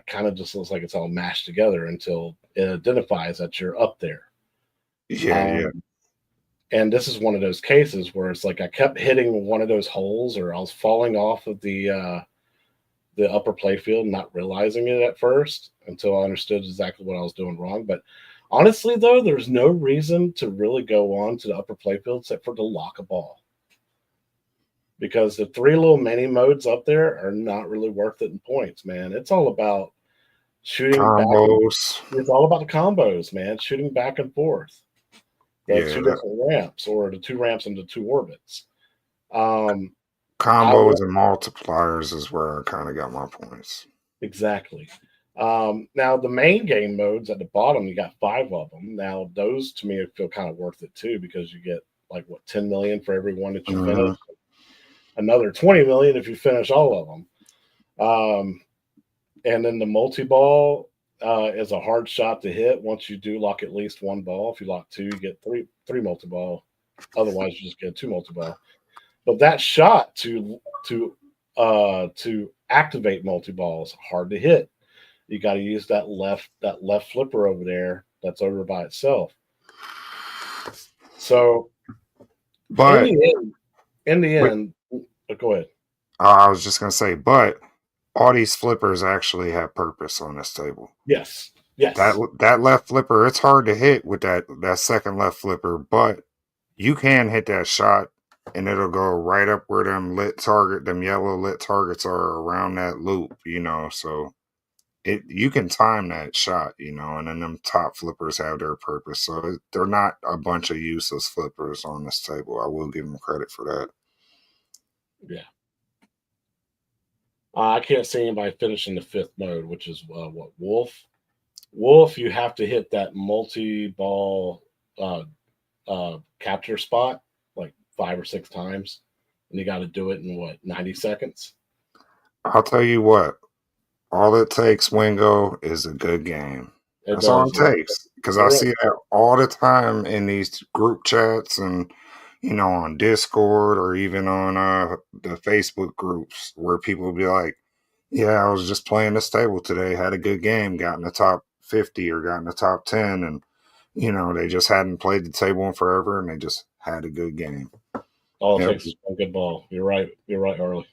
Kind of just looks like it's all mashed together until it identifies that you're up there. Yeah. And this is one of those cases where it's like I kept hitting one of those holes, or I was falling off of the upper playfield, not realizing it at first until I understood exactly what I was doing wrong. But honestly, though, there's no reason to really go on to the upper playfield except for to lock a ball, because the three little mini modes up there are not really worth it in points, man. It's all about shooting Combos. It's all about the combos, man. Shooting back and forth. The two different ramps, or the two ramps and the two orbits. Combos and multipliers is where I kind of got my points. Exactly. Now the main game modes at the bottom, you got 5 of them. Now those to me feel kind of worth it too, because you get 10 million for every one that you finish. Another 20 million if you finish all of them. And then the multi-ball is a hard shot to hit once you do lock at least one ball. If you lock 2, you get three multi-ball. Otherwise, you just get 2 multi-ball. But that shot to activate multi-ball is hard to hit. You got to use that left flipper over there that's over by itself. So, but in the end, go ahead. I was just gonna say, but all these flippers actually have purpose on this table. Yes. That left flipper, it's hard to hit with that second left flipper, but you can hit that shot and it'll go right up where them yellow lit targets are around that loop, so you can time that shot, and then them top flippers have their purpose. So they're not a bunch of useless flippers on this table. I will give them credit for that. Yeah. I can't see anybody finishing the 5th mode, which is Wolf. Wolf, you have to hit that multi-ball capture spot 5 or 6 times, and you got to do it in 90 seconds. I'll tell you what, all it takes, Wingo, is a good game. That's all it takes, because I see that all the time in these group chats and on Discord or even on the Facebook groups where people will be like, yeah, I was just playing this table today, had a good game, got in the top 50 or got in the top 10, and they just hadn't played the table in forever and they just had a good game. All it takes is one good ball. You're right, Harley.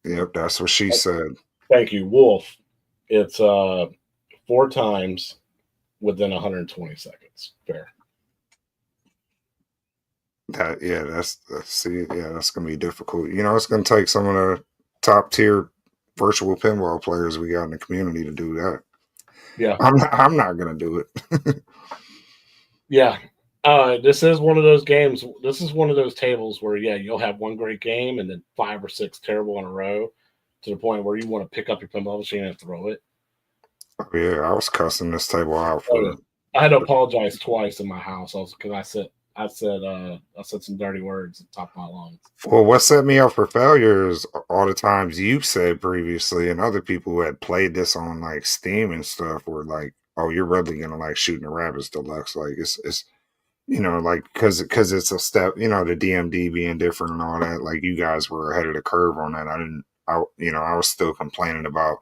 Yep, that's what she said. Thank you, Wolf. It's 4 times within 120 seconds. Fair. That's gonna be difficult. It's gonna take some of the top tier virtual pinball players we got in the community to do that. Yeah, I'm not gonna do it. Yeah. This is one of those games. This is one of those tables where, you'll have one great game and then 5 or 6 terrible in a row, to the point where you want to pick up your pinball machine and throw it. Oh, yeah, I was cussing this table out for. I had to apologize twice in my house. Because I said some dirty words at the top of my lungs. Well, what set me up for failure is all the times you've said previously, and other people who had played this on like Steam and stuff were like, "Oh, you're really gonna like shooting the Rapids Deluxe." Like it's like because it's a step, the DMD being different and all that. Like you guys were ahead of the curve on that. I was still complaining about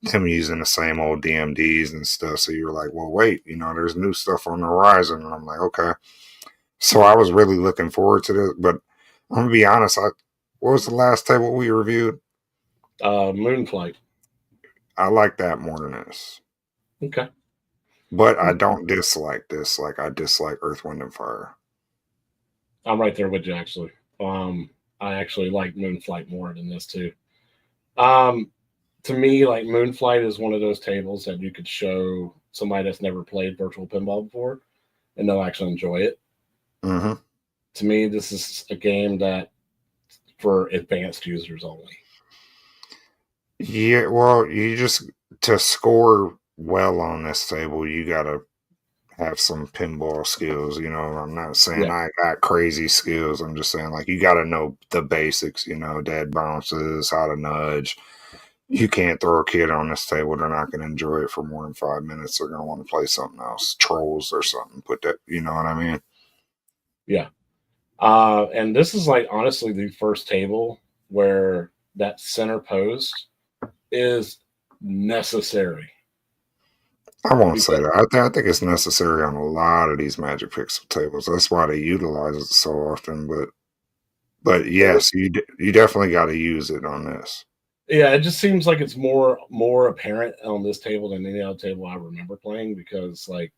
them using the same old DMDs and stuff. So you're like, well, wait, there's new stuff on the horizon, and I'm like, okay. So I was really looking forward to this, but I'm gonna be honest. What was the last table we reviewed? Moonflight. I like that more than this. Okay. But I don't dislike this. Like I dislike Earth, Wind, and Fire. I'm right there with you, actually. I actually like Moonflight more than this too. To me, like Moonflight is one of those tables that you could show somebody that's never played virtual pinball before, and they'll actually enjoy it. Mm-hmm. To me, this is a game that for advanced users only. Yeah, well, to score well on this table, you gotta have some pinball skills. I'm not saying I got crazy skills. I'm just saying like you gotta know the basics. Dead bounces, how to nudge. You can't throw a kid on this table; they're not gonna enjoy it for more than 5 minutes. They're gonna want to play something else, trolls or something. Put that, you know what I mean? Yeah. And this is like honestly the first table where that center post is necessary. I won't say that. I think it's necessary on a lot of these Magic Pixel tables. That's why they utilize it so often. But yes, you definitely got to use it on this. Yeah, it just seems like it's more apparent on this table than any other table I remember playing, because like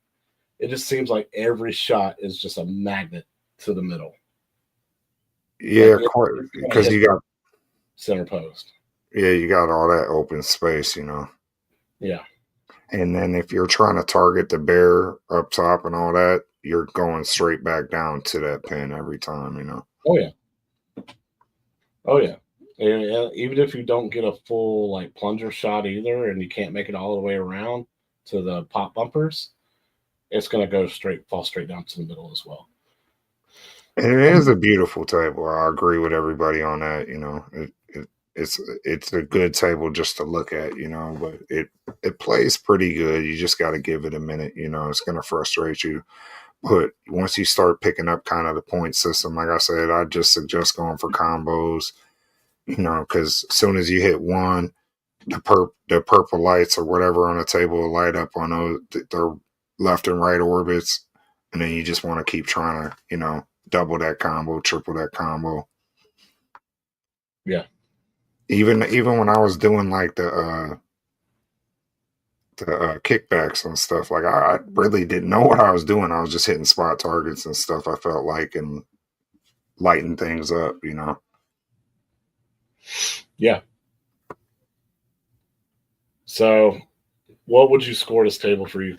it just seems like every shot is just a magnet to the middle. Yeah, because you got center post. Yeah, you got all that open space, Yeah. And then if you're trying to target the bear up top and all that, you're going straight back down to that pin every time, Oh yeah. Oh yeah. And even if you don't get a full like plunger shot either, and you can't make it all the way around to the pop bumpers, it's going to fall straight down to the middle as well. And it is a beautiful table. I agree with everybody on that. It's a good table just to look at, but it plays pretty good. You just got to give it a minute. It's going to frustrate you. But once you start picking up kind of the point system, like I said, I just suggest going for combos, because as soon as you hit one, the purple lights or whatever on the table will light up on their left and right orbits. And then you just want to keep trying to, double that combo, triple that combo. Yeah. Even when I was doing like the kickbacks and stuff, like I really didn't know what I was doing. I was just hitting spot targets and stuff, I felt like, and lighting things up, Yeah. So what would you score this table for you?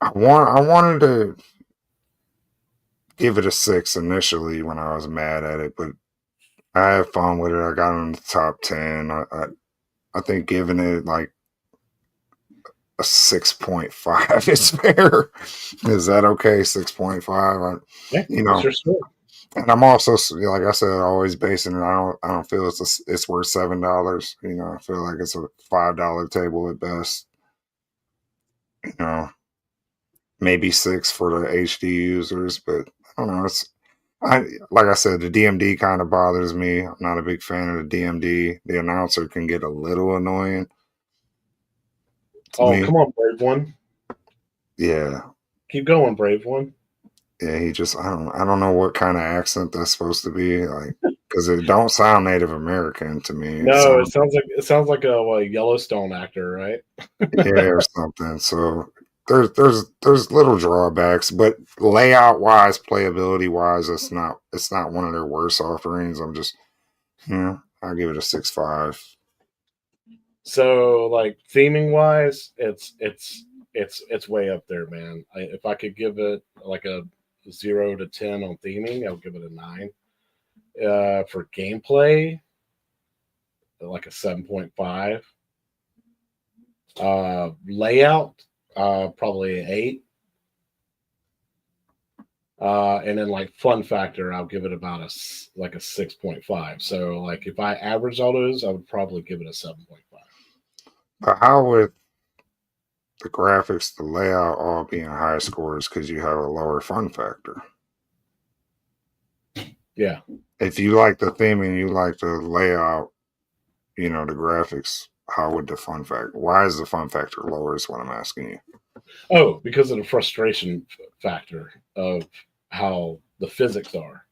I wanted to give it a 6 initially when I was mad at it, but I had fun with it. I got in the top 10. I think giving it like a 6.5 is fair. Is that okay? 6.5. Yeah, sure. And I'm also, like I said, always basing it. I don't feel it's worth $7. I feel like it's a $5 table at best. maybe 6 for the HD users, but I don't know. Like I said, the DMD kind of bothers me. I'm not a big fan of the DMD. The announcer can get a little annoying to Oh, me. come on, Brave One. Yeah. Keep going, Brave One. Yeah, he just I don't know what kind of accent that's supposed to be, like, because it don't sound Native American to me. No, it sounds like a Yellowstone actor, right? Yeah, or something. So there's little drawbacks, but layout wise, playability wise, it's not one of their worst offerings. I'm just I'll give it a 6.5. So like theming wise, it's way up there, man. If I could give it like a 0 to 10 on theming, I would give it a 9. For gameplay, like a 7.5. Layout, probably an 8. And then like fun factor, I'll give it about a 6.5. So like if I average all those, I would probably give it a 7.5. But how with the graphics, the layout all being high scores because you have a lower fun factor? Yeah. If you like the theming, you like the layout, the graphics, how would the fun factor? Why is the fun factor lower? Is what I'm asking you. Oh, because of the frustration factor of how the physics are.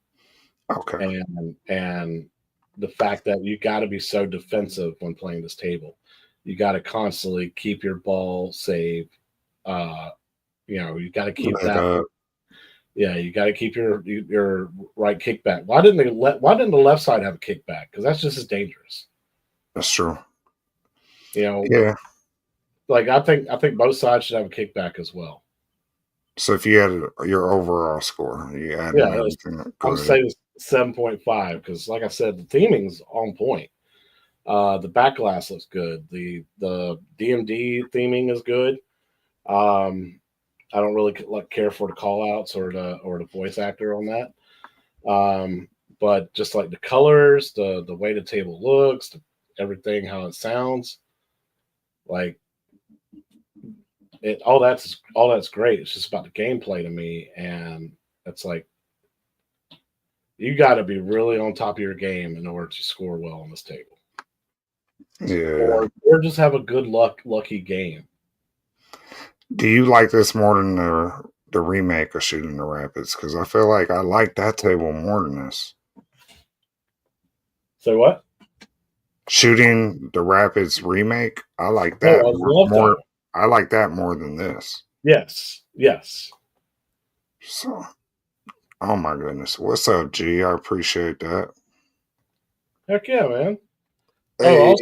Okay. And the fact that you got to be so defensive when playing this table. You got to constantly keep your ball safe. You got to keep that. Yeah, you got to keep your right kickback. Why didn't the left side have a kickback? Because that's just as dangerous. That's true. Yeah. Like I think both sides should have a kickback as well. So if you had your overall score, you add everything. I'm saying 7.5 because, like I said, the theming's on point. The back glass looks good. The DMD theming is good. I don't really care for the call outs or the voice actor on that. But just like the colors, the way the table looks, everything, how it sounds, like all that's great. It's just about the gameplay to me, and it's like you got to be really on top of your game in order to score well on this table. Yeah. Or just have a good lucky game. Do you like this more than the remake of Shooting the Rapids? Because I feel like I like that table more than this. So what? Shooting the Rapids remake, I like that more. I like that more than this. Yes. So, oh my goodness, what's up, G? I appreciate that. Heck yeah, man. Hey.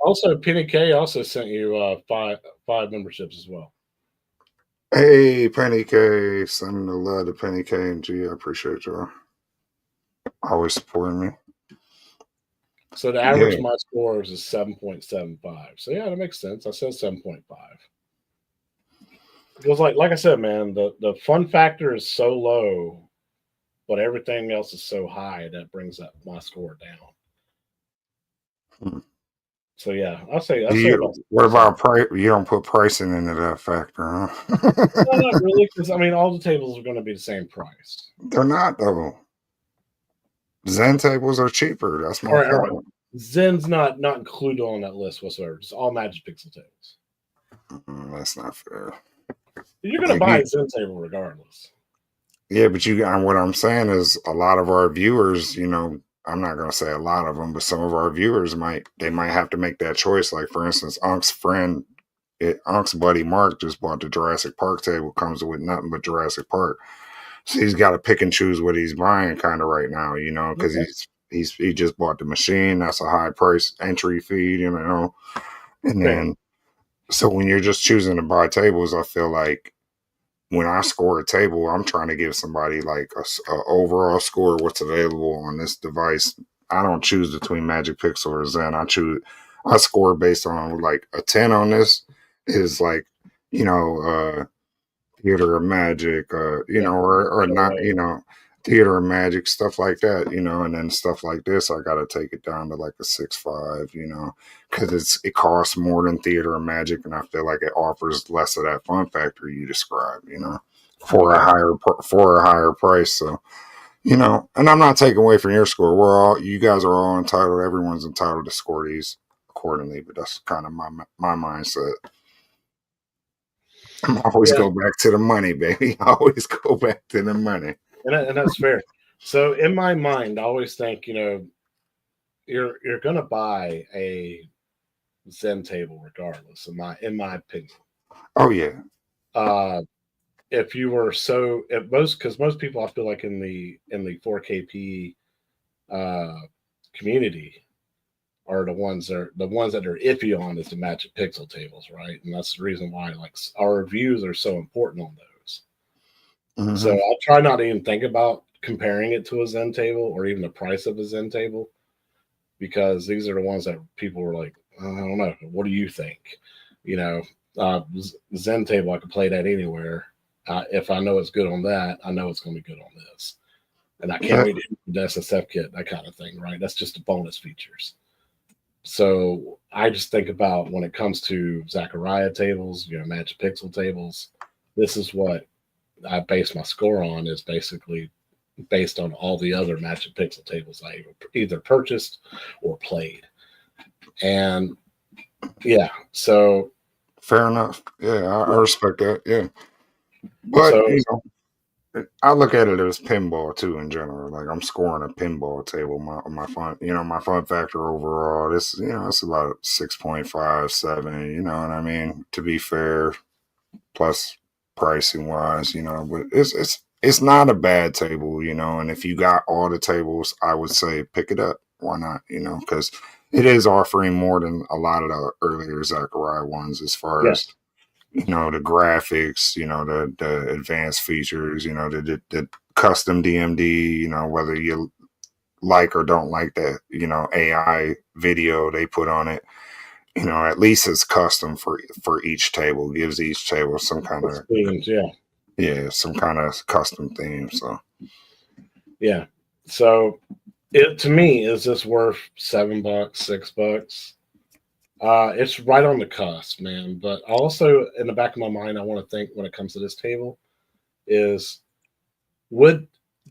Also, Penny K also sent you five memberships as well. Hey, Penny K, sending the love to Penny K and G. I appreciate y'all always supporting me. So the average of my scores is 7.75. So yeah, that makes sense. I said 7.5. Because like I said, man, the fun factor is so low, but everything else is so high that brings up my score down. So yeah, I'll say. What about price? You don't put pricing into that factor, huh? No, not really, because I mean, all the tables are going to be the same price. They're not though. Zen tables are cheaper. That's my point. Right. Zen's not included on that list whatsoever. It's all Magic Pixel tables. That's not fair. You're going to buy a Zen table regardless. Yeah, but what I'm saying is a lot of our viewers, I'm not going to say a lot of them, but some of our viewers might have to make that choice. Like, for instance, Unk's buddy Mark just bought the Jurassic Park table, comes with nothing but Jurassic Park. So he's got to pick and choose what he's buying kind of right now, because he just bought the machine. That's a high price entry fee, and then so when you're just choosing to buy tables, I feel like when I score a table, I'm trying to give somebody like a overall score, what's available on this device. I don't choose between Magic Pixel or Zen. I score based on like a 10 on this is like, Theater of Magic, or not, theater of magic, stuff like that, you know, and then stuff like this, I got to take it down to like a 6.5, you know, because it costs more than theater of magic, and I feel like it offers less of that fun factor you described, you know, for a higher price. So, you know, and I'm not taking away from your score. You guys are all entitled. Everyone's entitled to score these accordingly, but that's kind of my mindset. I always go back to the money, baby. I always go back to the money. And that's fair. So in my mind, I always think, you know, you're gonna buy a Zen table regardless, in my opinion. Oh yeah. If you were because most people, I feel like in the 4KP community are the ones that are iffy on is the Magic Pixel tables, right? And that's the reason why like our reviews are so important on those. Mm-hmm. So I try not to even think about comparing it to a Zen table or even the price of a Zen table, because these are the ones that people were like, I don't know, what do you think? You know, Zen table, I can play that anywhere. If I know it's good on that, I know it's going to be good on this. And I can't wait to do the SSF kit, that kind of thing, right? That's just the bonus features. So I just think about when it comes to ZACCARIA tables, you know, Magic Pixel tables, this is what I base my score on, is basically based on all the other Magic Pixel tables I either purchased or played. And yeah, so fair enough. Yeah, I respect that. Yeah. But so, you know, I look at it as pinball too in general. Like I'm scoring a pinball table. My fun, you know, my fun factor overall, this, you know, it's about 6.5, 7, you know what I mean? To be fair, plus pricing wise, you know, but it's not a bad table, you know, and if you got all the tables, I would say pick it up. Why not? You know, because it is offering more than a lot of the earlier ZACCARIA ones as far as, you know, the graphics, you know, the advanced features, you know, the custom DMD, you know, whether you like or don't like that, you know, AI video they put on it, you know, at least it's custom for each table, gives each table some kind of themes, some kind of custom theme. So yeah, so it, to me, is this worth $7, $6? It's right on the cusp, man. But also in the back of my mind, I want to think when it comes to this table is, would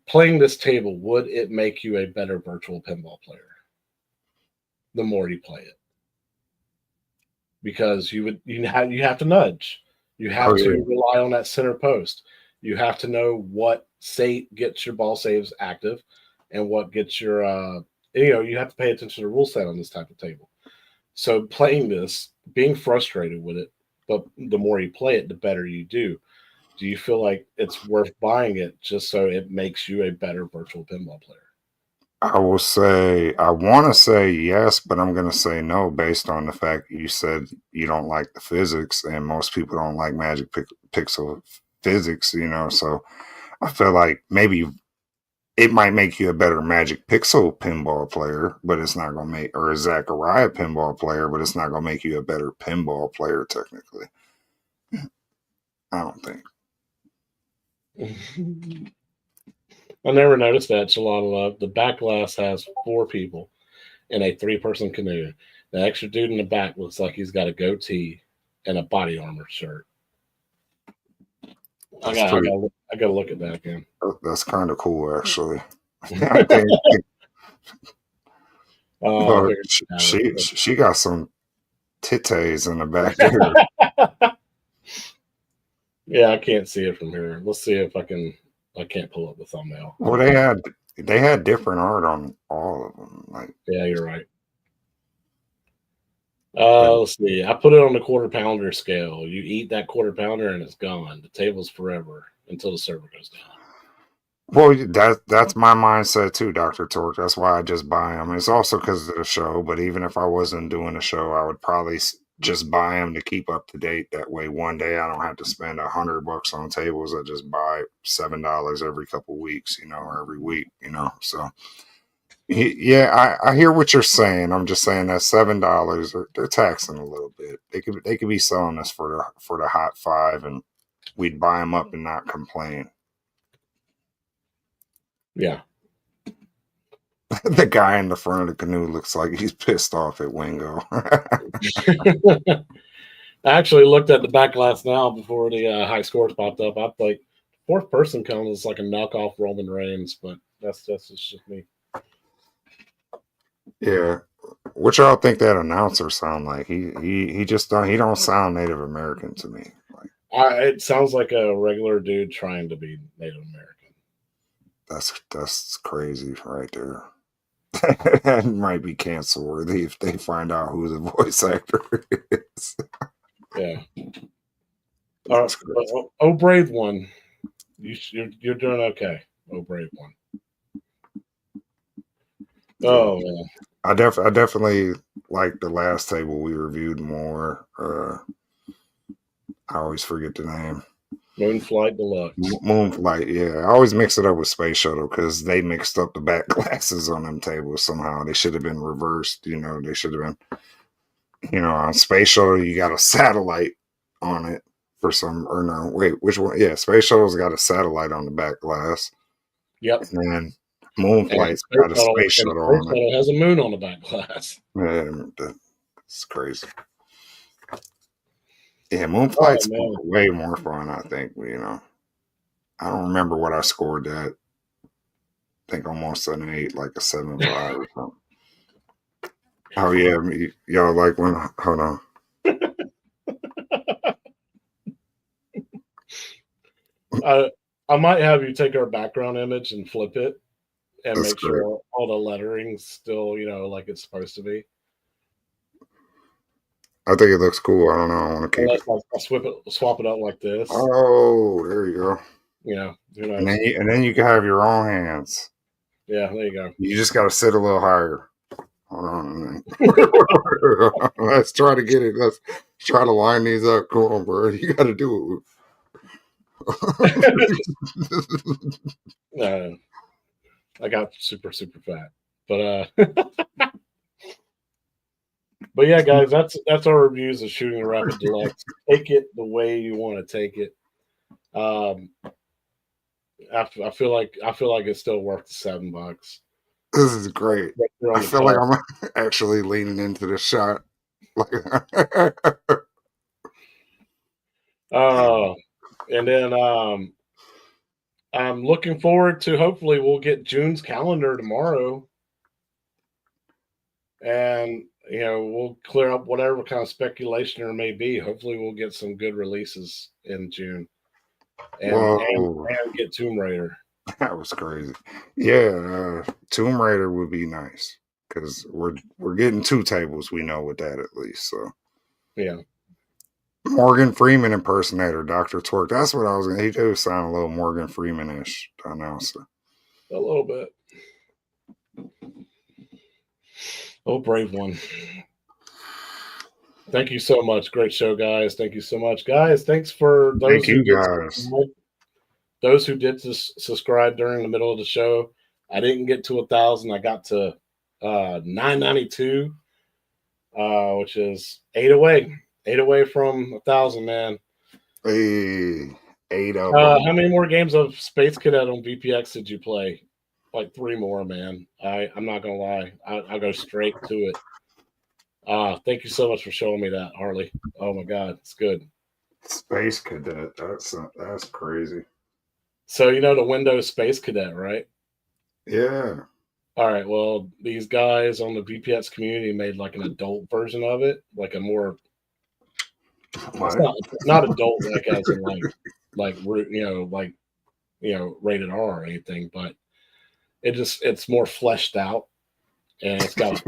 playing this table, would it make you a better virtual pinball player the more you play it? Because you have to nudge. You have to rely on that center post. You have to know what gets your ball saves active and what gets your you know, you have to pay attention to the rule set on this type of table. So playing this, being frustrated with it, but the more you play it, the better you do. Do you feel like it's worth buying it just so it makes you a better virtual pinball player? I will say, I want to say yes, but I'm going to say no based on the fact you said you don't like the physics, and most people don't like Magic Pixel physics, you know, so I feel like maybe it might make you a better Magic Pixel pinball player, but it's not going to make, or a ZACCARIA pinball player, but it's not going to make you a better pinball player technically. I don't think. I never noticed that, Shalon Love. The back glass has 4 people in a 3-person canoe. The extra dude in the back looks like he's got a goatee and a body armor shirt. I gotta look at that again. That's kind of cool, actually. She got some titties in the back there. Yeah, I can't see it from here. Let's see if I can. I can't pull up the thumbnail. Well, they had different art on all of them. Like, yeah, you're right. Let's see. I put it on the quarter pounder scale. You eat that quarter pounder and it's gone. The table's forever until the server goes down. Well, that's my mindset too, Dr. Torque. That's why I just buy them. It's also because of the show, but even if I wasn't doing a show, I would probably just buy them to keep up to date. That way, one day I don't have to spend $100 on tables. I just buy $7 every couple weeks, you know, or every week, you know. So, yeah, I hear what you're saying. I'm just saying that $7, they're taxing a little bit. They could be selling us for the hot 5, and we'd buy them up and not complain. Yeah. The guy in the front of the canoe looks like he's pissed off at Wingo. I actually looked at the back glass now before the high scores popped up. I like fourth person count is like a knockoff Roman Reigns, but that's just me. Yeah. What y'all think that announcer sound like? He just don't sound Native American to me. Like, It sounds like a regular dude trying to be Native American. that's crazy right there. That might be cancel worthy if they find out who the voice actor is. Yeah. Oh, brave one. You're doing okay. Oh, brave one. Oh man. I definitely like the last table we reviewed more. I always forget the name. Moonflight Deluxe. Moonflight, yeah. I always mix it up with Space Shuttle because they mixed up the back glasses on them tables somehow. They should have been reversed. You know, they should have been, on Space Shuttle, you got a satellite on it for some, or no, wait, which one? Yeah, Space Shuttle's got a satellite on the back glass. Yep. And then Moonflight's got a Space Shuttle on it. Space Shuttle has a moon on the back glass. Man, that's crazy. Yeah, Moonflight's way more fun, I think. I don't remember what I scored that. I think almost an 8, like a 7.5 or something. Oh yeah, y'all like when? Hold on. I might have you take our background image and flip it, and make sure all the lettering's still, like it's supposed to be. I think it looks cool. I don't know. I want to keep it. I'll swap it up like this. Oh, there you go. Who knows? And then you can have your own hands. Yeah, there you go. You just got to sit a little higher. Hold on. Let's try to get it. Let's try to line these up. Come on, bro. You got to do it. I got super fat, but but yeah, guys, that's our reviews of Shooting the Rapid Deluxe. Take it the way you want to take it. I feel like it's still worth the $7. This is great. I feel like I'm actually leaning into the shot. And then I'm looking forward to, hopefully we'll get June's calendar tomorrow, and we'll clear up whatever kind of speculation there may be. Hopefully we'll get some good releases in June, and get Tomb Raider. That was crazy. Yeah, Tomb Raider would be nice because we're getting 2 tables. We know with that at least. So yeah. Morgan Freeman impersonator, Dr. Twerk. That's what I was going to. He does sound a little Morgan Freeman-ish announcer. A little bit. Oh, brave one. Thank you so much. Great show, guys. Thank you so much, guys. Thanks for those. Thank you, guys. Those who did subscribe during the middle of the show. I didn't get to 1,000. I got to 992, which is 8 away. 8 away from 1,000, man. Hey, 8 of how many more games of Space Cadet on VPX did you play? Like 3 more, man. I'm not gonna lie. I'll go straight to it. Thank you so much for showing me that, Harley. Oh my God, it's good. Space Cadet. That's crazy. So the Windows Space Cadet, right? Yeah. All right. Well, these guys on the VPX community made like an adult version of it, like a more. It's not adult like as in like rated R or anything, but it's more fleshed out, and it's got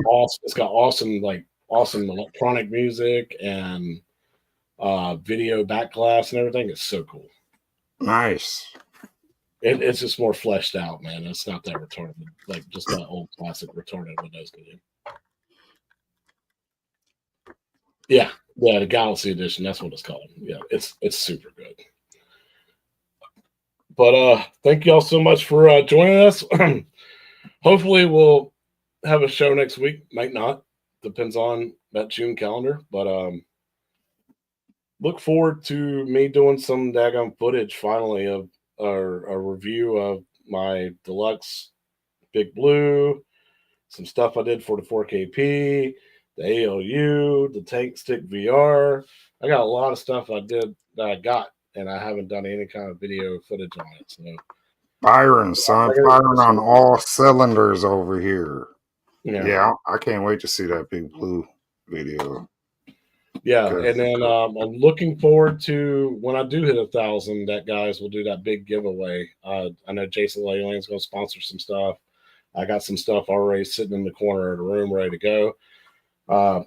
awesome electronic music and video back glass and everything. It's so cool. Nice. It's just more fleshed out, man. It's not that retarded, like just that old classic retarded Windows game. Yeah, the Galaxy Edition. That's what it's called. Yeah, it's super good. But thank you all so much for joining us. Hopefully we'll have a show next week. Might not. Depends on that June calendar. But look forward to me doing some daggone footage finally of a review of my deluxe Big Blue, some stuff I did for the 4KP, the ALU, the Tank Stick VR. I got a lot of stuff I did that I got, and I haven't done any kind of video footage on it. So Firing, son, firing on all cylinders over here. Yeah, I can't wait to see that Big Blue video. Yeah, and then I'm looking forward to when I do hit 1,000. That guys will do that big giveaway. I know Jason Leyland's going to sponsor some stuff. I got some stuff already sitting in the corner of the room ready to go.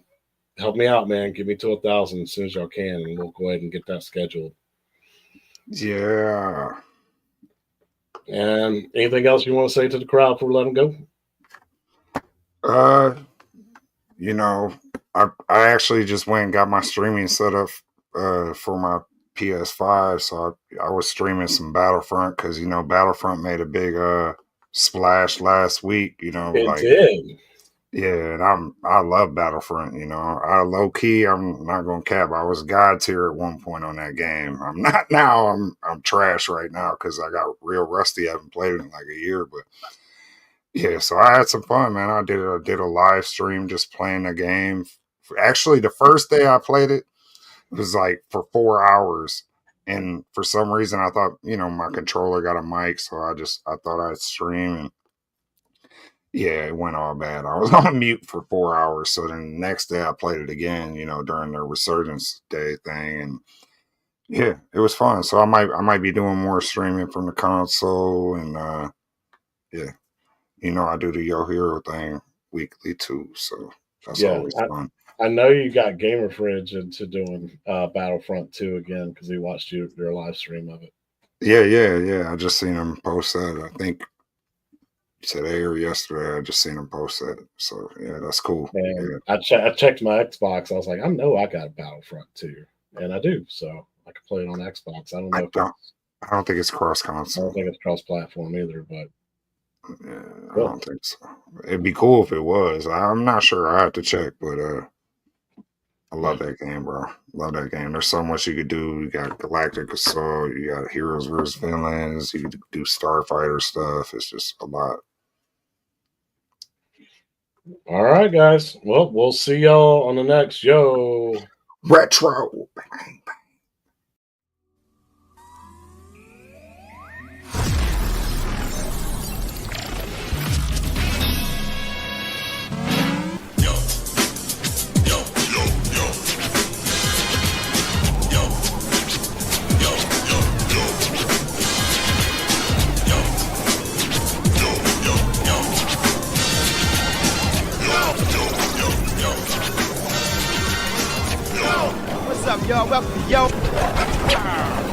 Help me out, man. Get me to 1,000 as soon as y'all can, and we'll go ahead and get that scheduled. Yeah. And anything else you want to say to the crowd before we let them go? You know, I actually just went and got my streaming set up for my PS5. So I was streaming some Battlefront because, you know, Battlefront made a big splash last week, you know. It did. Yeah, and I love Battlefront, you know. I low key, I'm not gonna cap. I was god tier at one point on that game. I'm not now. I'm trash right now because I got real rusty. I haven't played it in like a year, but yeah, so I had some fun, man. I did a live stream just playing the game. Actually, the first day I played it was like for 4 hours. And for some reason I thought, you know, my controller got a mic, so I thought I'd stream, and yeah, it went all bad. I was on mute for 4 hours. So then the next day I played it again, you know, during the Resurgence Day thing, and yeah, it was fun. So I might be doing more streaming from the console, and yeah. You know, I do the Yo Hero thing weekly too, so that's always fun. I know you got Gamer Fridge into doing Battlefront 2 again because he watched your live stream of it. Yeah. I just seen him post that. I think today or yesterday. I just seen him post that. So yeah, that's cool. And I checked my Xbox. I was like, I know I got Battlefront 2, and I do. So I can play it on Xbox. I don't know. I don't think it's cross console. I don't think it's cross platform either, but. Yeah, I don't think so. It'd be cool if it was. I'm not sure. I have to check, but I love that game, bro. Love that game. There's so much you could do. You got Galactic Assault. You got Heroes vs. Villains. You could do Starfighter stuff. It's just a lot. All right, guys. Well, we'll see y'all on the next Yo Retro. Bang, bang. What's up, y'all? Welcome to Yo.